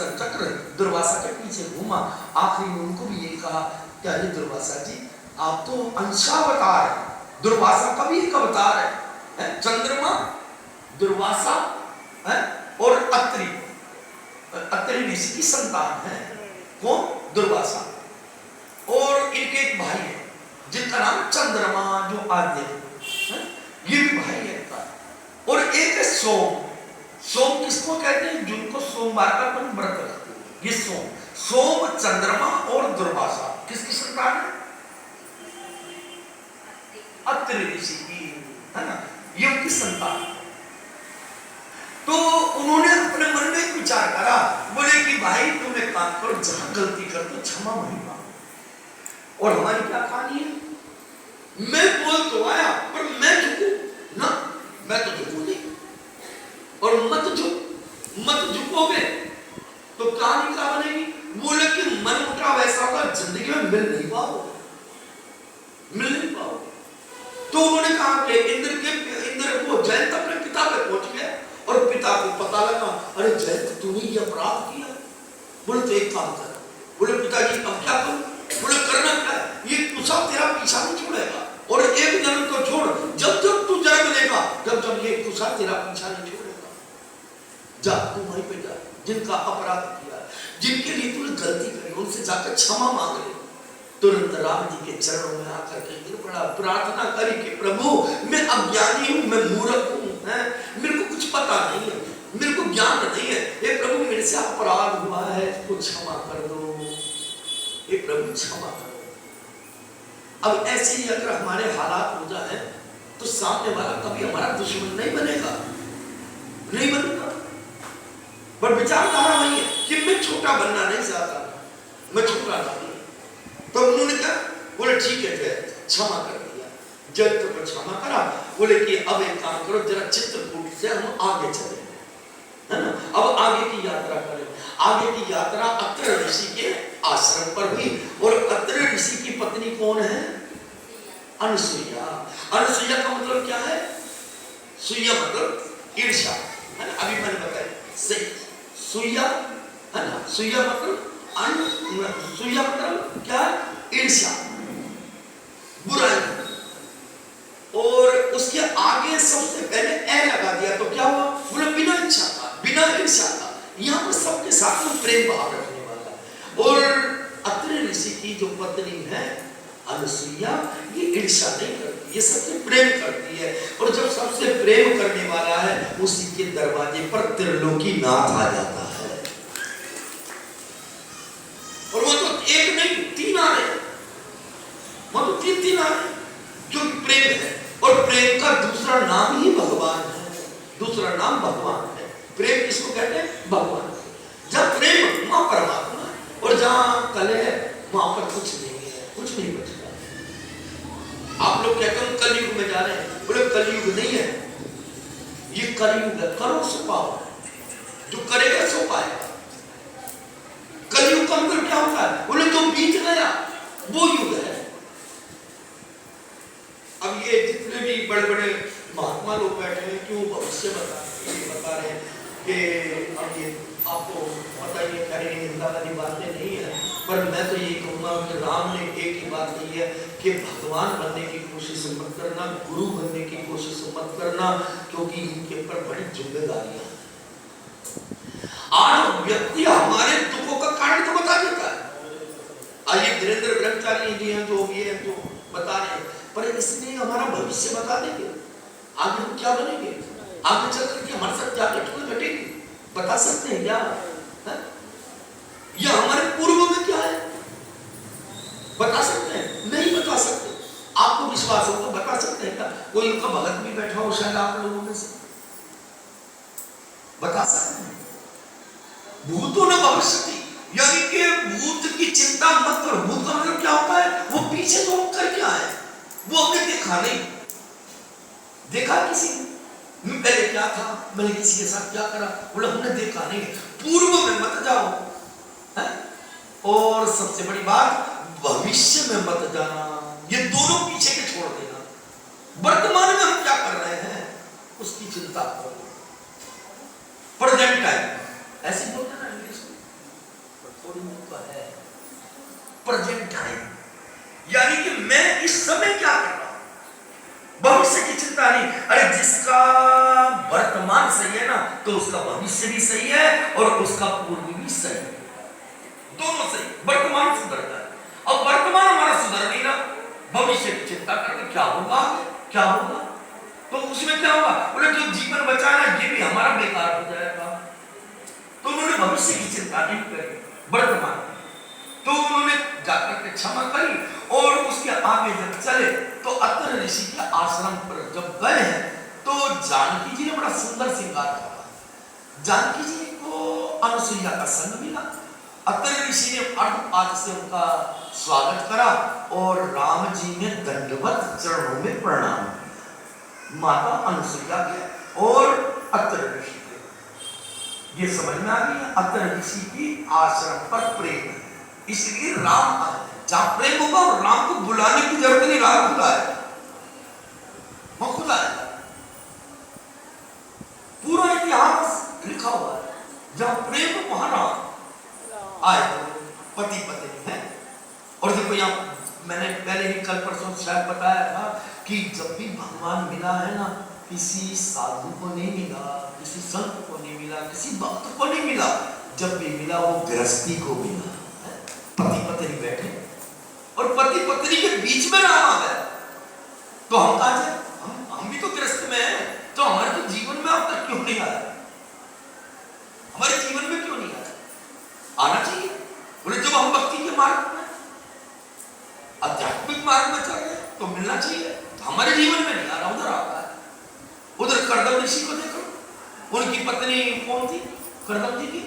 सुदर्शन चक्र दुर्वासा के पीछे घूमा। आखिरी में उनको भी ये कहा, क्या ये दुर्वासा जी आप तो अंशावतार है, दुर्वासा का भी एक अवतार है? चंद्रमा, दुर्वासा है और अत्रि, अत्रि ऋषि की संतान है। कौन? दुर्वासा। और इनके एक भाई है जिनका नाम चंद्रमा जो आद्य है, ये भी भाई है इनका। और एक है सोम। सोम किसको कहते हैं? जिनको सोमवार का अपन व्रत रखते हैं, ये सोम। सोम, चंद्रमा और दुर्वासा किसकी संतान है? अत्रि ऋषि की, है ना, ये उनकी संतान है। तो उन्होंने अपने मन में एक विचार करा, बोले कि भाई तुम एक काम करो, जहां गलती कर तो क्षमा नहीं मांगो। और हमारी क्या कहानी है? मैं बोल तो आया पर मैं झुकू ना, मैं तो झुकू नहीं। और मत झुकोगे तो कहानी क्या बनेगी? बोले कि मन मुटाव ऐसा होगा जिंदगी में मिल नहीं पाओगे। तो उन्होंने कहा कि इंद्र को जयंत अपने पिता पे पहुंच गया और पिता को पता लगा, अरे जयंत तूने ये अपराध किया। बोले तो एक काम कर। बोले पिताजी अब क्या करूं? बोले करना क्या है, ये कुशा तेरा पीछा नहीं छोड़ेगा और एक जन्म तो छोड़, जब जब तू जन्म लेगा जब जब ये कुशा तेरा पीछा नहीं छोड़ेगा। जा तू वहीं पे जा, जिनका अपराध किया, जिनके लिए तूने गलती करी, उनसे जाकर क्षमा मांग ले। तुरंत राम जी के चरणों में आकर के गिर पड़ा, प्रार्थना करी कि प्रभु मैं अज्ञानी हूँ, मैं मूर्ख हूँ, मेरे को कुछ पता नहीं है, मेरे को ज्ञान नहीं है, हे प्रभु मेरे से अपराध हुआ है, इसको क्षमा कर दो, हे प्रभु क्षमा करो। अब ऐसे ही अगर हमारे हालात हो जाए तो सामने वाला कभी हमारा दुश्मन नहीं बनेगा, नहीं बनेगा। पर विचारधारा वही है कि मैं छोटा बनना नहीं चाहता, मैं छोटा नहीं। तो उन्होंने क्या बोले, ठीक है क्षमा कर दिया, जयंत को क्षमा करा। बोले कि अब एक काम करो, जरा चित्रकूट से हम आगे चले, है ना, अब आगे की यात्रा करें। आगे की यात्रा अत्रि ऋषि के आश्रम पर हुई। और अत्रि ऋषि की पत्नी कौन है? अनुसुईया। अनुसुईया का मतलब क्या है? सुईया मतलब ईर्ष्या, है ना, अभी मैंने बताया सही। सुईया, है ना, सुईया मतलब सुईया मतलब क्या है? ईर्ष्या, बुराई। और उसके आगे सबसे पहले ए लगा दिया तो क्या हुआ? बोले बिना इच्छा का, बिना ईर्ष्या का। यहाँ पर सबके साथ में प्रेम भाव रखने वाला। और अत्रि ऋषि की जो पत्नी है अनुसुईया, ये ईर्ष्या नहीं करती, ये सबसे प्रेम करती है। और जब सबसे प्रेम करने वाला है उसी के दरवाजे पर त्रिलोकीनाथ आ जाता है। और वो तो एक नहीं तीन आ रहे, वो तो तीन आ रहे, क्योंकि प्रेम है। और प्रेम का दूसरा नाम ही भगवान है, दूसरा नाम भगवान है। प्रेम किसको कहते हैं? भगवान। जब प्रेम वहां परमात्मा है, और जहां कलह है वहां पर कुछ नहीं है, कुछ नहीं बचता। आप लोग कहते हो कलयुग में जा रहे हैं, बोले कलयुग नहीं है, ये कलयुग है, करो सो पाओ, जो करेगा सो पाएगा। कलयुग का मतलब क्या होता है? बोले जो बीत गया वो युग है। अब ये जितने भी बड़े बड़े महात्मा लोग बैठे हैं कि वो भविष्य बता रहे हैं कि अब ये आपको पता ही है, निंदा वाली बातें नहीं है, पर मैं तो ये कहूँगा कि राम ने एक ही बात कही है कि भगवान बनने की कोशिश मत करना, गुरु बनने की कोशिश मत करना, क्योंकि इनके ऊपर बड़ी जिम्मेदारियां। आज व्यक्ति हमारे दुखों का कारण तो बता देता है। आइए धीरेन्द्र ब्रह्मचारी जी हैं जो भी हैं जो बता रहे हैं, पर इसमें हमारा भविष्य बता देंगे, आगे हम क्या बनेंगे, आगे चल करके हमारे साथ क्या घटना घटेगी, बता सकते हैं क्या? या हमारे पूर्व में क्या है बता सकते हैं? नहीं बता सकते। आपको विश्वास हो तो बता सकते हैं क्या? कोई उनका भगत भी बैठा हो शायद आप लोगों में से, बता सकते हैं। भूतों ने भविष्य की, यानी कि भूत की चिंता मत करो। भूत का मतलब क्या होता है? वो पीछे तो करके आए, वो हमने देखा नहीं, देखा किसी ने पहले क्या था, मैंने किसी के साथ क्या करा, बोला हमने देखा नहीं। पूर्व में मत जाओ, है? और सबसे बड़ी बात भविष्य में मत जाना, ये दोनों पीछे के छोड़ देना। वर्तमान में हम क्या कर रहे हैं उसकी चिंता करो। प्रेजेंट टाइम ऐसे बोलते ना इंग्लिश में, भविष्य भी सही है और उसका पूर्व भी सही है, दोनों सही। वर्तमान सुधरता है, अब वर्तमान हमारा सुधर नहीं रहा, भविष्य की चिंता करके क्या होगा, क्या होगा, तो उसमें क्या होगा, बोले जो जीवन बचा है ना ये भी हमारा बेकार हो जाएगा। तो उन्होंने भविष्य की चिंता नहीं करी, वर्तमान, तो उन्होंने जाकर के क्षमा करी और उसके आगे जब चले तो अत्रि ऋषि के आश्रम पर जब गए हैं तो जानकी जी ने बड़ा सुंदर श्रृंगार करा। जानकी जी को अनुसुईया का संग मिला, अत्रि ऋषि ने अर्घपाद से उनका स्वागत करा और राम जी ने दंडवत चरणों में प्रणाम किया। माता अनुसुईया के और अत्रि ऋषि के ये समझ में आ गई, अत्रि ऋषि की आश्रम पर प्रेम है, इसलिए राम आए। जहां प्रेम होगा और राम को बुलाने की जरूरत नहीं, राम खुद आए, वो खुद आए। पूरा इतिहास लिखा हुआ है, जहां प्रेम वहां राम आए, पति पत्नी है। और देखो यहाँ मैंने पहले ही कल परसों शायद बताया था कि जब भी भगवान मिला है ना, किसी साधु को नहीं मिला, किसी संत को नहीं मिला, किसी भक्त को नहीं मिला, जब भी मिला वो गृहस्थी को मिला। पति पत्नी बैठे और पति पत्नी के बीच में राम आ गया, तो हम कहा जाए, हम भी तो गृहस्थ में हैं, तो हमारे तो जीवन में अब तक क्यों नहीं आया, हमारे जीवन में क्यों नहीं आया, आना चाहिए। बोले जब हम भक्ति के मार्ग में, आध्यात्मिक मार्ग में चल रहे तो मिलना चाहिए, तो हमारे जीवन में नहीं आ रहा, उधर आ रहा है। उधर कर्दम ऋषि को देखो, उनकी पत्नी कौन थी, कर्दम जी की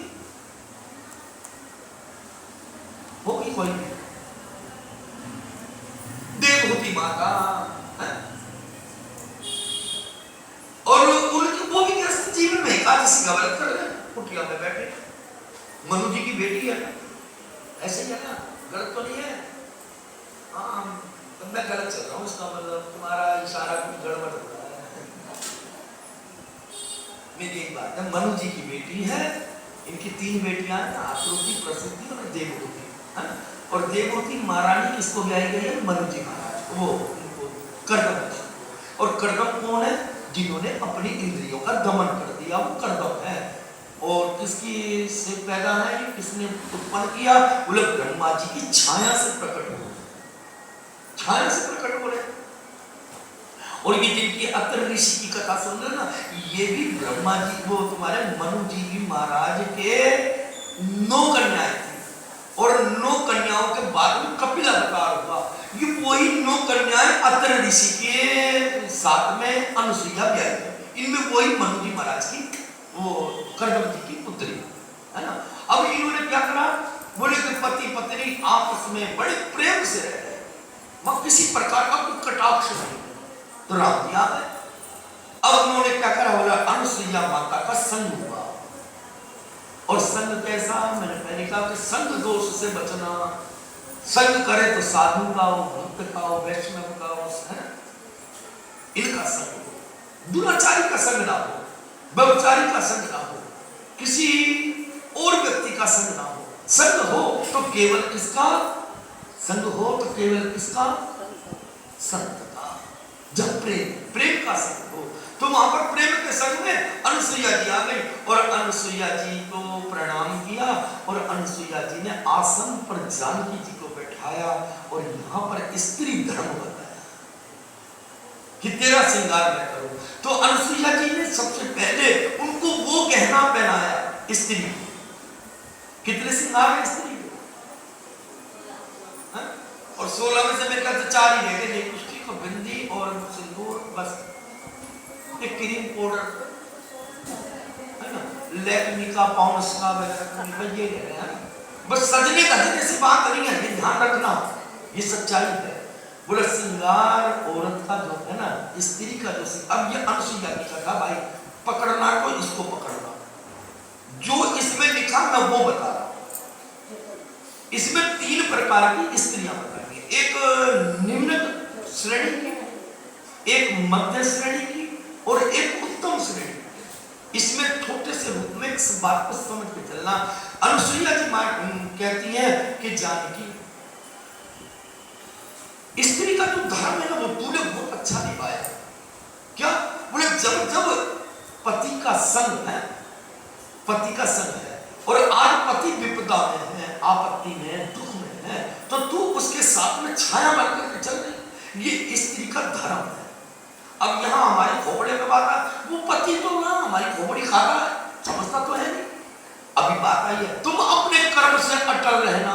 होगी कोई देवहूति माता है? और उनकी वो भी गृहस्थ जीवन में एकादशी का व्रत कर रहे हैं, कुटिया में बैठे। मनु जी की बेटी है, ऐसे ही है ना, गलत तो नहीं है? हाँ, तो मैं गलत चल रहा हूँ, इसका मतलब तुम्हारा इशारा कुछ गड़बड़ हो रहा है। मेरी एक बात है, मनु जी की बेटी है, इनकी 3 बेटियां हैं, आकृति, प्रसूति और देवहूति। और देवहूति महारानी किसको ब्याही गई है, मनु जी महाराज, वो कर्दम। और कर्दम कौन है, जिन्होंने अपनी इंद्रियों का दमन कर दिया, वो कर्दम है। और किसकी से पैदा है, किसने उत्पन्न किया, बोले ब्रह्मा जी की छाया से प्रकट हो, छाया से प्रकट हो रहे। और ये जिनकी अत्रि ऋषि की कथा सुन रहे ना, ये भी ब्रह्मा जी, वो तुम्हारे मनु जी महाराज के 9 कन्याएं थी, और 9 कन्याओं के बाद में कपिल अवतार हुआ। ये वही 9 कन्याएं अत्रि ऋषि के साथ में अनुसुईया ब्याही, इनमें वही मनु जी महाराज की, वो कर्दम जी की पुत्री है ना। अब इन्होंने क्या करा, बोले कि पति पत्नी आपस में बड़े प्रेम से रह रहे, वहां किसी प्रकार का कोई कटाक्ष नहीं, तो राम जी आ गए। अब उन्होंने क्या करा, बोला अनुसुईया माता का संग हुआ। और संग कैसा, मैंने पहले कहा कि संग दोष से बचना, संग करे तो साधु का हो, भक्त का हो, वैष्णव का हो, इनका संग हो, दुराचारी का संग ना हो, व्यभिचारी का संग ना हो, किसी और व्यक्ति का संग ना हो। संग हो तो केवल किसका संग हो, तो केवल किसका, संत का। जब प्रेम का संग हो, तो वहां पर प्रेम के संग में अनुसुईया जी आ गई और अनुसुईया जी को प्रणाम किया, और अनुसुईया जी ने आसन पर जानकी जी को बैठाया और यहाँ पर स्त्री धर्म बताया कि तेरा श्रृंगार मैं करूं। तो अनुसुईया जी ने सबसे पहले उनको वो गहना पहनाया स्त्री को। कितने श्रृंगार है स्त्री को, और 16 में से मेरे ख्याल से 4 ही रह गए, लिपस्टिक और बिंदी और सिंदूर, बस एक क्रीम पाउडर है ना, लैक्मी का, पॉन्ड्स का वगैरह, ये ले रहे हैं। बस सजने धजने से बात नहीं है, ये ध्यान रखना, ये सच्चाई है। बोले श्रृंगार औरत का जो है ना, स्त्री का जो, अब ये अनुसुईया की कथा भाई, पकड़ना को इसको पकड़ना, जो इसमें लिखा मैं वो बता रहा हूं। इसमें 3 प्रकार की स्त्रियां बताई, एक निम्न श्रेणी की, एक मध्य श्रेणी की और एक उत्तम श्रेणी। इसमें छोटे से रूप में इस बात को समझ के चलना। अनुसुईया जी मां कहती है कि जानकी, स्त्री का जो धर्म है ना, वो तूने बहुत अच्छा निभाया। क्या बोले, जब जब पति का संग है पति का संग है, और आज पति विपदा में है, आपत्ति में, दुख में है, तो तू उसके साथ में छाया बनकर के चल रही। ये स्त्री का धर्म है। अब यहाँ हमारी खोपड़े में बात है, वो पति तो ना हमारी खोपड़ी खाता है, समझता तो है नहीं। अभी बात आई है, तुम अपने कर्म से अटल रहना।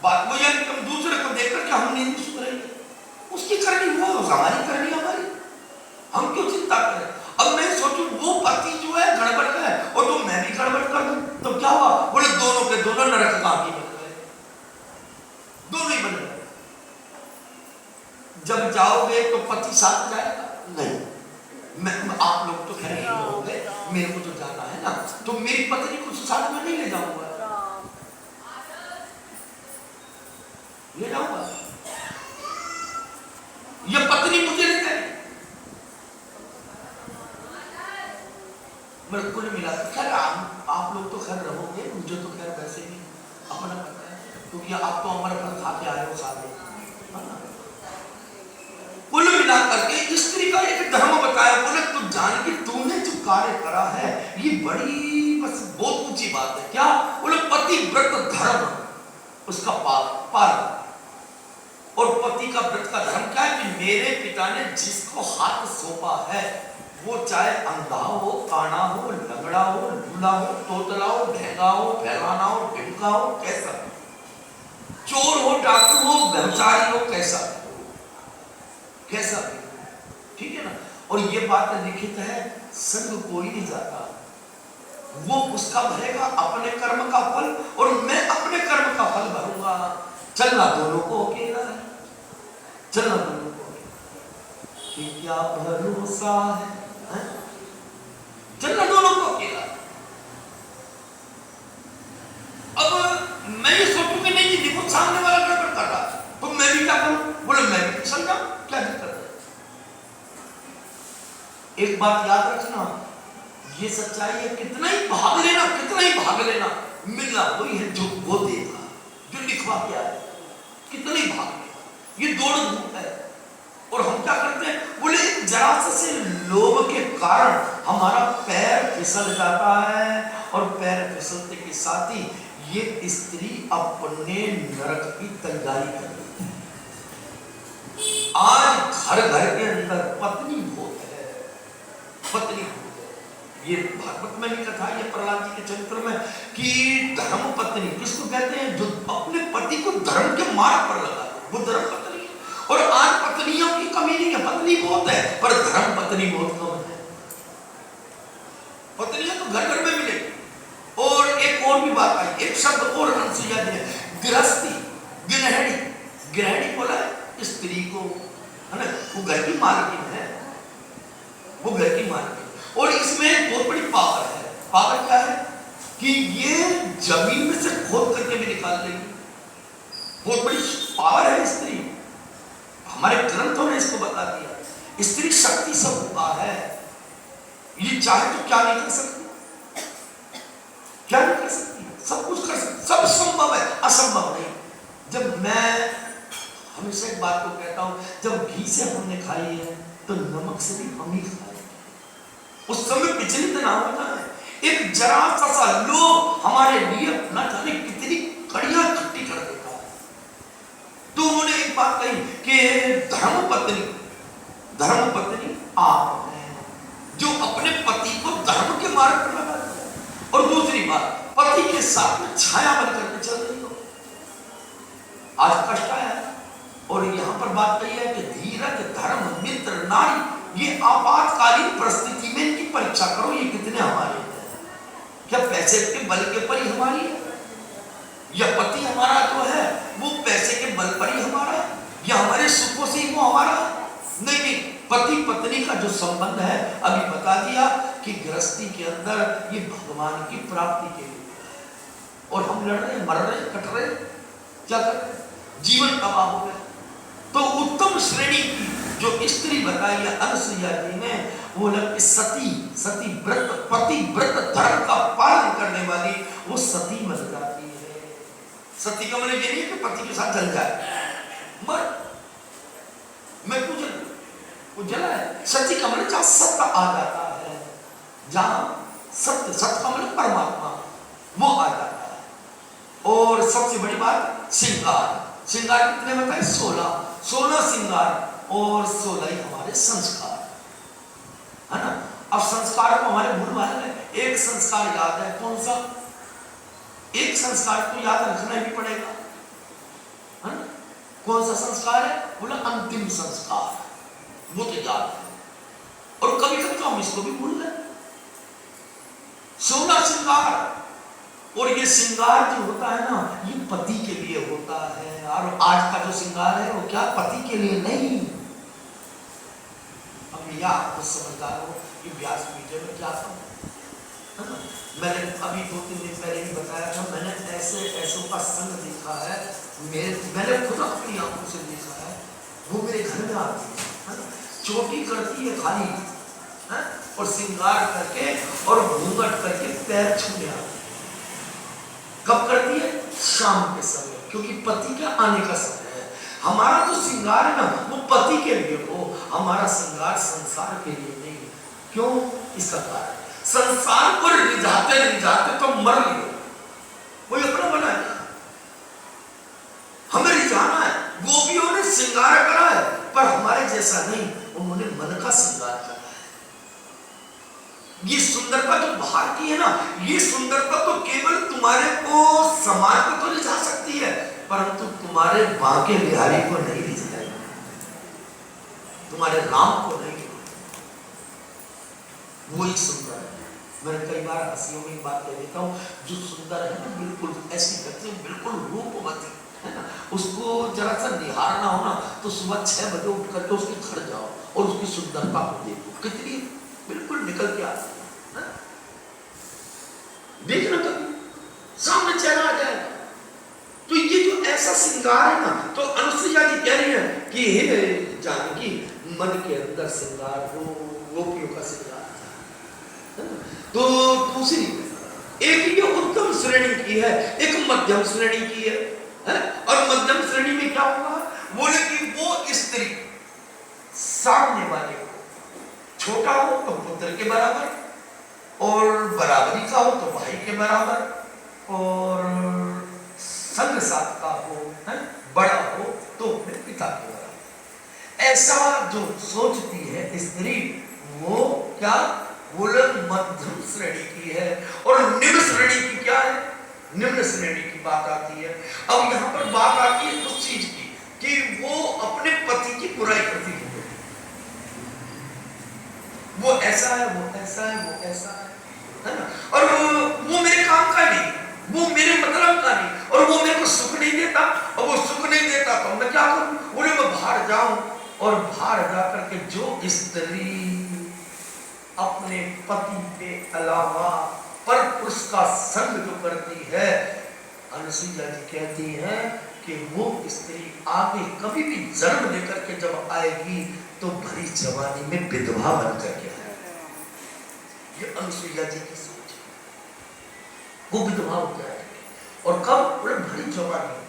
बात वो यानी हम दूसरे को देखकर के हम नहीं सुधरेंगे, उसकी करनी वो, हमारी करनी हमारी, हम क्यों चिंता करें। अब मैं सोचूं वो पति जो है गड़बड़ का है और तो मैं भी गड़बड़ कर दूं, तो क्या हुआ? बोले दोनों के दोनों नरक कामी बन गए, दोनों ही बन गए। जब जाओगे तो पति साथ जाएगा? नहीं, मैं आप लोग तो खैर नहीं होंगे, मेरे को तो जाना है ना, तो मेरी पत्नी को साथ में नहीं ले जाऊंगा, ले जाऊंगा, ये पत्नी मुझे ले जाएगी। मैं कुल मिला खैर आप लोग तो खैर रहोगे, मुझे तो खैर वैसे भी अपना पता है, क्योंकि आप तो हमारे पर खा के आए हो सारे। कुल मिला करके स्त्री का एक धर्म बताया, बोले तू जान के तूने जो कार्य करा है ये बड़ी बस बहुत ऊंची बात है। क्या? बोले पतिव्रत धर्म उसका पालन। और पति का व्रत का धर्म क्या है कि मेरे पिता ने जिसको हाथ सौंपा है वो चाहे अंधा हो, काना हो, लंगड़ा हो, लूला हो, तोतला हो, ढेंगा हो, फैलाना हो, ढिमका हो, कैसा, चोर हो, डाकू हो, व्यभिचारी हो, कैसा कैसा, ठीक है ना। और ये बात लिखित है, संग कोई नहीं जाता, वो उसका भरेगा अपने कर्म का फल और मैं अपने कर्म का फल भरूंगा। चलना दोनों को अकेला है, चलना दोनों को कि क्या भरोसा है, चलना दोनों को अकेला। अब मैं ये सोचूं कि नहीं जी देखो सामने वाला गड़बड़ कर रहा है तो मैं भी क्या करूं? बोले मैं भी चल जाऊं, क्या दिक्कत है। एक बात याद रखना, ये सच्चाई है, कितना ही भाग लेना, कितना ही भाग लेना, मिलना वही है जो वो देगा, जो लिखवा के आए, कितना ही भाग लेना, ये दौड़ धूप है। और हम क्या करते हैं? बोले जरा से लोभ के कारण हमारा पैर फिसल जाता है और पैर फिसलते के साथ ही ये स्त्री अपने नरक की तैयारी कर रही है। आज घर घर के अंदर पत्नी भोग है, पत्नी भोग है। ये भागवत में भी कथा है, ये प्रहलाद जी के चरित्र में कि धर्म पत्नी किसको कहते हैं? जो अपने पति को धर्म के मार्ग पर लगा, वो धर्म पत्नी। और आज पत्नियों की कमी नहीं है, पत्नी बहुत है पर धर्म पत्नी बहुत कम है। पत्नियां तो घर घर में मिलेगी। और एक और भी बात आई, एक शब्द और अनसुईया जी ने, गृहस्थी, गृहिणी, गृहिणी बोला है स्त्री को, है ना, वो घर की मालकिन है, वो घर की मालकिन। और इसमें बहुत बड़ी पावर है। पावर क्या है कि ये जमीन में से खोद करके भी निकाल देगी, बहुत बड़ी पावर है स्त्री। हमारे ग्रंथों ने इसको बता दिया, स्त्री शक्ति स्वरूपा है, ये चाहे तो क्या नहीं कर सकती, क्या नहीं कर सकती, सब कुछ कर सकती, सब संभव है, असंभव नहीं। जब मैं हमेशा एक बात को कहता हूं, जब घी से हमने खाई है तो नमक से भी हम ही खाए। उस समय विचलित ना होना है, एक जरा सा लोग हमारे लिए ना जाने कितनी कड़ियां छुट्टी कर देता है। तो उन्होंने एक बात कही कि धर्म पत्नी आप हैं जो अपने पति को धर्म के मार्ग पर लगा दिया। और दूसरी बात, पति के साथ में छाया बन करके चल रही हो। आज कष्ट आया और यहां पर बात कही है कि धीरज, धर्म, मित्र, नारी, ये आपातकालीन परिस्थिति में इनकी परीक्षा करो, ये कितने हमारे हैं। क्या पैसे के बल के पर ही हमारी है, या पति हमारा जो है वो पैसे के बल पर ही हमारा है, या हमारे सुखों से ही वो हमारा है? नहीं, पति पत्नी का जो संबंध है अभी बता दिया कि गृहस्थी के अंदर ये भगवान की प्राप्ति के लिए, और हम लड़ रहे, मर रहे, कट रहे, क्या कर रहे, जीवन तबाह हो गया। तो उत्तम श्रेणी की जो स्त्री बताई है अनसुईया जी ने, वो लग सती व्रत, पति व्रत धर्म का पालन करने वाली वो सती बन जाती है। सती का मतलब ये नहीं है कि पति के साथ जल जाए, मर, मैं पूछ वो जला है। सती का मतलब जहां सत्य आ जाता है, जहां सत्य, सत्य का मतलब परमात्मा, वो आ जाता है। और सबसे बड़ी बात श्रृंगार, श्रृंगार कितने बताए? 16, 16 श्रृंगार और 16 ही हमारे संस्कार, है ना। अब संस्कार को हमारे भूल वाले में एक संस्कार याद है, कौन सा? एक संस्कार को याद रखना ही पड़ेगा, है ना। कौन सा संस्कार है? बोला अंतिम संस्कार, वो तो याद है। और कभी कभी तो हम इसको भी भूल गए। 16 श्रृंगार, और ये श्रृंगार जो होता है ना, ये पति के लिए होता है। और आज का जो श्रृंगार है वो क्या? पति के लिए नहीं। अब या आपको समझदार हो कि व्यास पीठ में क्या था, है ना। मैंने अभी 2-3 दिन पहले ही बताया था, मैंने ऐसे ऐसों का संग देखा है, मैंने खुद अपनी आंखों से देखा है। वो मेरे घर में आती है ना, चोटी करती है खाली, है, और श्रृंगार करके और घूंघट करके पैर छूने आती है। कब करती है? शाम के समय, क्योंकि पति के आने का समय है। हमारा जो श्रृंगार है ना, वो पति के लिए हो, हमारा श्रृंगार संसार के लिए नहीं। क्यों? इसका कारण संसार को रिझाते रिझाते तो मर लियो, कोई अपना बनाएगा, हमें रिझाना है। गोपियों ने श्रृंगार करा है, पर हमारे जैसा नहीं, उन्होंने मन का श्रृंगार करा है। ये सुंदरता जो बाहर की है ना, ये सुंदरता तो केवल तुम्हारे को, समाज को तो रिझा सकती है, परंतु तुम्हारे बांके बिहारी को नहीं रिझाएगी, तुम्हारे राम को नहीं। वही सुंदर है। मैंने कई बार हंसियों में बात कह देता हूँ, जो सुंदर है ना, बिल्कुल ऐसी करते हैं, बिल्कुल रूपवती है ना, उसको जरा सा निहारना हो ना, तो सुबह 6 बजे उठ करके उसके घर जाओ और उसकी सुंदरता को देखो, कितनी बिल्कुल निकल के आती है। देखना कभी सामने चेहरा आ जाएगा। तो ये जो ऐसा श्रृंगार है ना, तो अनुसुईया जी कह रही है कि हे जानकी, मन के अंदर श्रृंगार हो, गोपियों का श्रृंगार। तो दूसरी एक ये उत्तम श्रेणी की है, एक मध्यम श्रेणी की है? और मध्यम श्रेणी में क्या होगा? बोले कि वो स्त्री सामने वाले को छोटा हो तो पुत्र के बराबर, और बराबरी का हो तो भाई के बराबर, और संग साथ का हो, है, बड़ा हो तो अपने पिता के बराबर। ऐसा जो सोचती है स्त्री, वो क्या? बोले मध्यम श्रेणी की है। और निम्न श्रेणी की क्या है? निम्न श्रेणी की बात आती है। अब यहाँ पर बात आती है उस चीज की कि वो अपने पति की बुराई करती है, वो ऐसा है, वो ऐसा है, वो ऐसा है ना, और वो मेरे काम का नहीं, वो मेरे मतलब का नहीं, और वो मेरे को सुख नहीं देता, और वो सुख नहीं देता तो मैं क्या करूं? बोले मैं बाहर जाऊं, और बाहर जाकर के जो स्त्री अपने पति के अलावा पर पुरुष का संग जो करती है, अनुसुईया जी कहती हैं कि वो स्त्री आगे कभी भी जन्म लेकर के जब आएगी तो भरी जवानी में विधवा बन करके आएगी। ये अनुसुईया जी की सोच है, वो विधवा हो जाएगी। और कब? बोले भरी जवानी में।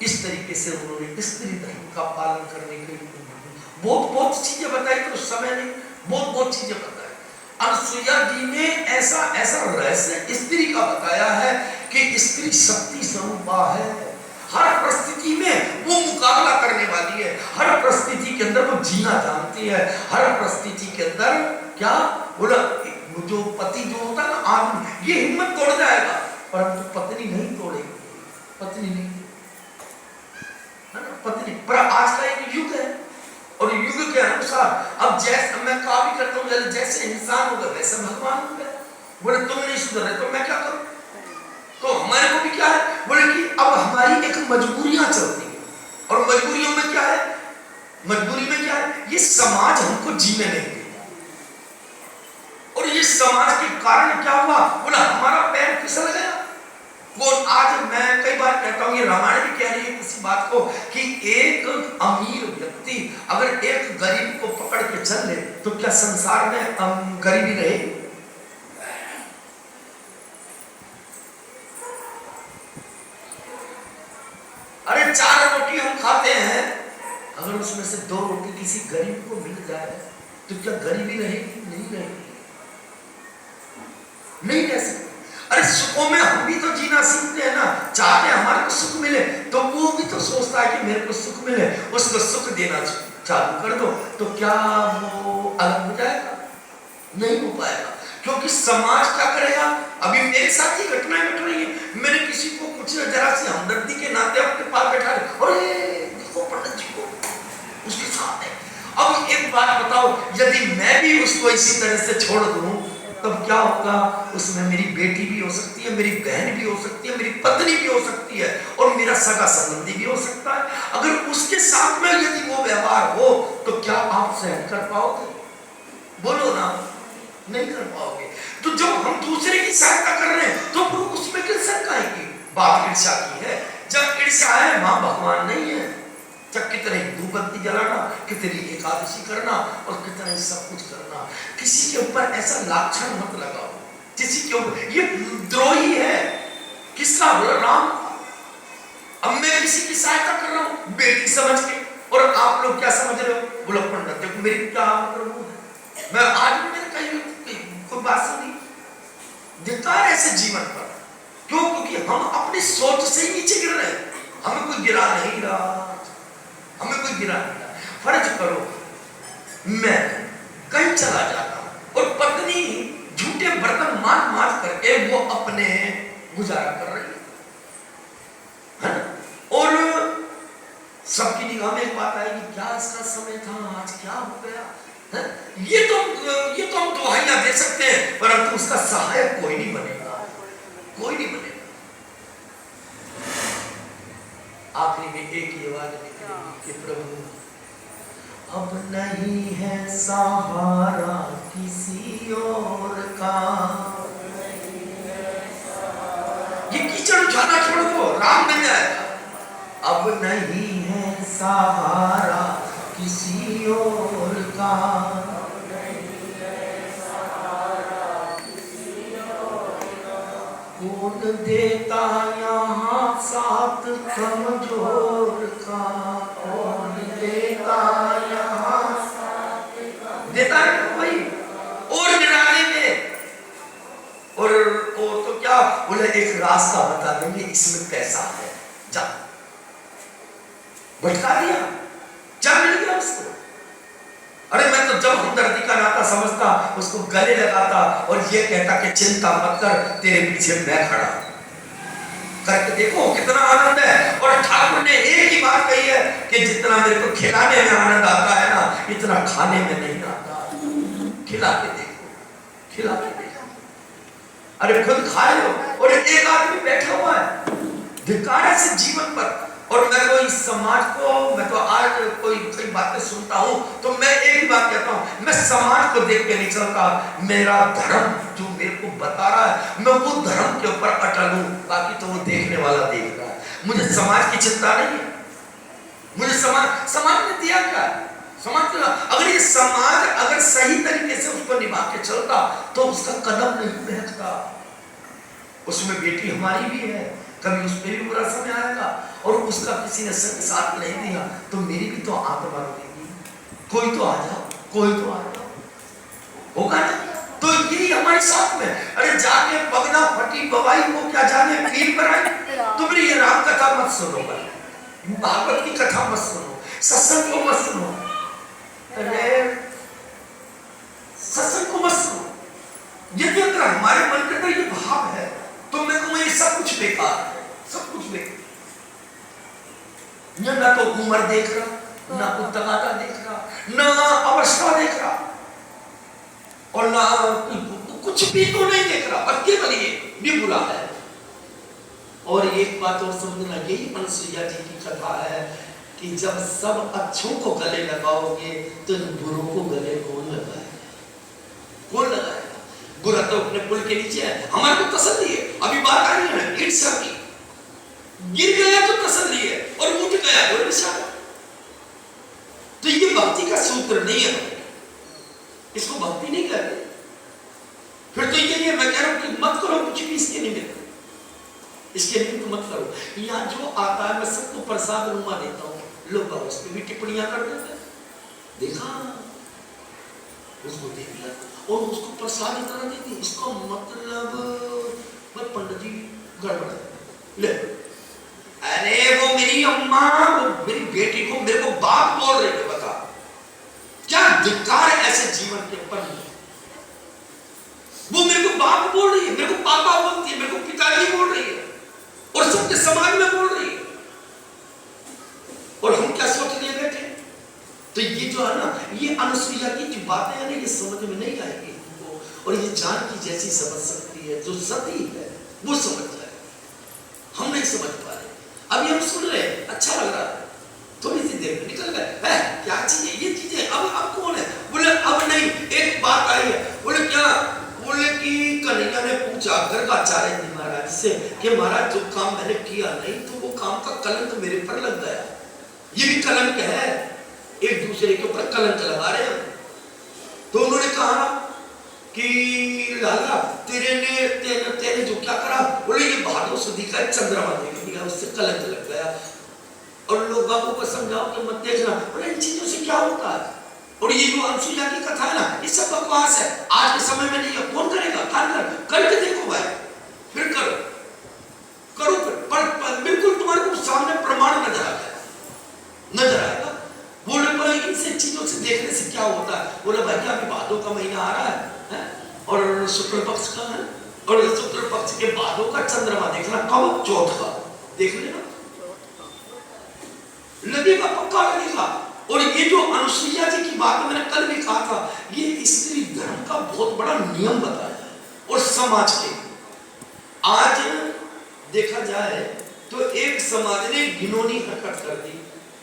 इस तरीके से उन्होंने स्त्री धर्म का पालन करने के लिए बहुत चीजें बताई, तो उस समय नहीं, बहुत चीजें बताई। अनुसुईया जी ने ऐसा रहस्य स्त्री का बताया है कि स्त्री शक्ति स्वरूपा है। हर परिस्थिति में वो मुकाबला करने वाली है, हर परिस्थिति के अंदर वो जीना जानती है, हर परिस्थिति के अंदर क्या बोला, जो पति जो होता है ना आदमी, ये हिम्मत तोड़ जाएगा, परंतु पत्नी नहीं तोड़ेगी, पत्नी नहीं, है ना, पत्नी। पर आज का एक युग है, और युग के अनुसार अब जैसे मैं काम करता हूँ, जैसे इंसान होगा वैसे भगवान होगा। बोले तुम नहीं सुधरे तो मैं क्या करूं? तो हमारे को भी क्या है? बोले कि अब हमारी एक मजबूरियां चलती है, और मजबूरियों में क्या है? मजबूरी में क्या है? ये समाज हमको जीने नहीं देता, और ये समाज के कारण क्या हुआ? बोला हमारा पैर फिसल गया। वो आज मैं कई बार कहता हूँ, ये रामायण भी कह रही है किसी बात को, कि एक अमीर व्यक्ति अगर एक गरीब को पकड़ के चल ले तो क्या संसार में गरीबी रहेगी? अरे 4 रोटी हम खाते हैं, अगर उसमें से 2 रोटी किसी गरीब को मिल जाए तो क्या गरीबी रहेगी? नहीं रहेगी, नहीं रह सकते। अरे सुखों में हम भी तो जीना सीखते हैं ना, चाहते हैं हमारे को सुख मिले, तो वो भी तो सोचता है कि मेरे को सुख मिले, उसको सुख देना चालू कर दो, तो क्या वो अलग हो जाएगा? नहीं हो पाएगा, क्योंकि समाज क्या करेगा? अभी मेरे साथ ही घटनाएं घट रही है, मैंने किसी को कुछ जरा सी हमदर्दी के नाते अपने पास बैठा रहे, अरे देखो पंडित जी को उसके साथ है। अब एक बात बताओ, यदि मैं भी उसको इसी तरह से छोड़ दूं तब क्या होगा? उसमें मेरी बेटी भी हो सकती है, मेरी बहन भी हो सकती है, मेरी पत्नी भी हो सकती है, और मेरा सगा संबंधी भी हो सकता है। अगर उसके साथ में यदि वो व्यवहार हो तो क्या आप सहन कर पाओगे? बोलो ना, नहीं कर पाओगे। तो जब हम दूसरे की सहायता कर रहे हैं तो उसमें ईर्ष्या काहेगी? बात ईर्ष्या की है। जब ईर्ष्या है, मां भगवान नहीं है। जब कितने धूपबत्ती जलाना, कितनी एकादशी करना और कितना सब कुछ करना, किसी के ऊपर ऐसा लाछन मत लगाओ, किसी के ऊपर, ये द्रोही है। किसका? बोला राम। अब मैं किसी की सहायता कर रहा हूं बेटी समझ के, और आप लोग क्या समझ रहे हो? बोला पंडित देखो मेरी क्या प्रभु है, मैं आज भी मैंने कहीं कोई बात सुनी, धिक्कार ऐसे जीवन पर। क्यों? क्योंकि हम अपनी सोच से ही नीचे गिर रहे हैं, हमें कोई गिरा नहीं रहा, हमें कोई गिरा नहीं रहा। फर्ज करो मैं कहीं चला जाता हूं और पत्नी झूठे बर्तन मांज करके वो अपने गुजारा कर रही है ना, और सबकी निगाह में एक बात आएगी, क्या इसका समय था, आज क्या हो गया है? ये तो हम दुहाइयां दे सकते हैं, परंतु उसका सहायक कोई नहीं बनेगा, कोई नहीं बनेगा। आखिरी में एक ही आवाज निकलेगी कि प्रभु अब नहीं है सहारा किसी और का। ये कीचड़ उठाना छोड़ दो, राम बन जाएगा। अब नहीं है सहारा किसी और का, कौन देता यहाँ साथ कमजोर का, कौन देता यहाँ साथ, देता है भाई। और निराले में और तो क्या बोले, एक रास्ता बता देंगे, इसमें पैसा है, जा। भटका दिया, जा मिल गया उसको। अरे मैं तो जब हमदर्दी का नाता समझता, उसको गले लगाता और ये कहता कि चिंता मत कर, तेरे पीछे मैं खड़ा। करके देखो कितना आनंद है। और ठाकुर ने एक ही बात कही है कि जितना मेरे को खिलाने में आनंद आता है ना, इतना खाने में नहीं आता। खिला के देखो, खिला के देखो। अरे खुद खा लो। और एक आदमी बैठा हुआ है धिक्कार से जीवन पर, और मैं तो इस समाज को, मैं तो आज कोई बातें सुनता हूं तो मैं एक ही बात कहता हूं, मैं समाज को देख के नहीं चलता, मेरा धर्म जो मेरे को बता रहा है मैं वो धर्म के ऊपर अटल हूं, बाकी तो वो देखने वाला देख रहा है। मुझे समाज की चिंता नहीं है, मुझे समाज ने दिया क्या? समाज अगर ये समाज अगर सही तरीके से उसको निभा के चलता तो उसका कदम नहीं बहकता। उसमें बेटी हमारी भी है, कभी उस पर भी बुरा समय आएगा, और उसका किसी ने साथ नहीं दिया तो मेरी भी तो आत्मा रोएगी। कोई तो आ जाओ, कोई तो आ जाओ, होगा ना? तो यही हमारे साथ में। अरे जाके पगना फटी बवाई को क्या जाने पीर पर आई, तुम ये राम कथा मत सुनो, भागवत की कथा मत सुनो, सत्संग को मत सुनो, अरे सत्संग को मत सुनो। यदि अगर हमारे मन के अंदर ये भाव है तो मैं कहूँ ये सब कुछ बेकार है, सब कुछ बेकार। ना तो उम्र देख रहा, ना उत्तराता देख रहा, ना अवस्था देख रहा, और ना कुछ भी तो नहीं देख रहा, और केवल ये भी बुरा है। और एक बात और समझना, यही अनसुईया जी की कथा है कि जब सब अच्छों को गले लगाओगे तो इन बुरों को गले कौन लगाएगा? कौन लगाएगा? बुरा तो अपने पुल के नीचे है, हमारे को तसल्ली है। अभी बात आ रही है ना ईर्ष्या की, गिर गया तो तसल्ली है और उठ गया तो ईर्ष्या। तो ये भक्ति का सूत्र नहीं है, इसको भक्ति नहीं कहते। फिर तो ये मैं कह रहा हूं कि मत करो कुछ भी इसके निमित्त, इसके निमित्त मत करो। यहाँ जो आता है मैं सबको प्रसाद रुमा देता हूँ, लोग उस पर भी टिप्पणियां कर देते हैं। देखा उसको दे दिया और उसको प्रसाद इतना दे दी। इसका मतलब मैं पंडित जी गड़बड़ ले, अरे वो मेरी अम्मा, वो मेरी बेटी को मेरे को बाप बोल रही है। बता क्या धिक्कार ऐसे जीवन के ऊपर। वो मेरे को बाप बोल रही है, मेरे को पापा बोलती है, मेरे को पिताजी बोल रही है और सबके समाज में बोल रही है। और हम क्या सोच लिए बैठे। तो ये जो है ना, ये अनुसुईया की जो बातें हैं ना, ये समझ में नहीं आएगी तुमको। और ये जानकी जैसी समझ सकती है, जो सती है वो समझ जाए, हम नहीं समझ पा रहे। अभी हम सुन रहे हैं, अच्छा लग रहा है, थोड़ी सी देर में निकल गए। क्या चीजें, ये चीजें अब कौन है? बोले अब नहीं। एक बात आई है, बोले क्या? बोले कि कन्हैया ने पूछा गर्गाचार्य जी महाराज से कि महाराज जो काम मैंने किया नहीं तो वो काम का कलंक मेरे पर लग गया। ये भी कलंक है, एक दूसरे के ऊपर कलंक लगा रहे हैं। तो उन्होंने कहा कि लाला तेरे जो क्या करा? बोले ये भादो सुदी का चंद्रमा देख लिया, उससे कलंक लग गया। और लोग बाबू को समझाओ कि मत देखना। बोले इन चीजों से क्या होता है? और ये जो अनुसुईया की कथा है ना, ये सब बकवास है, आज के समय में नहीं है। कौन करेगा? करके देखो भाई, फिर करो फिर पर बिल्कुल तुम्हारे को सामने प्रमाण नजर आएगा। बोले इनसे चीजों से देखने से क्या होता है? बोले भाई क्या अभी भादो का महीना आ रहा है और शुक्ल पक्ष का है, और शुक्ल पक्ष के भादो का चंद्रमा देखना कब? चौथ का देख लेना, लगेगा, पक्का लगेगा। और ये जो अनुसुईया जी की बात मैंने कल भी कहा था, ये स्त्री धर्म का बहुत बड़ा नियम बताया है। और समाज के आज देखा जाए तो एक समाज ने घिनौनी हरकत कर दी।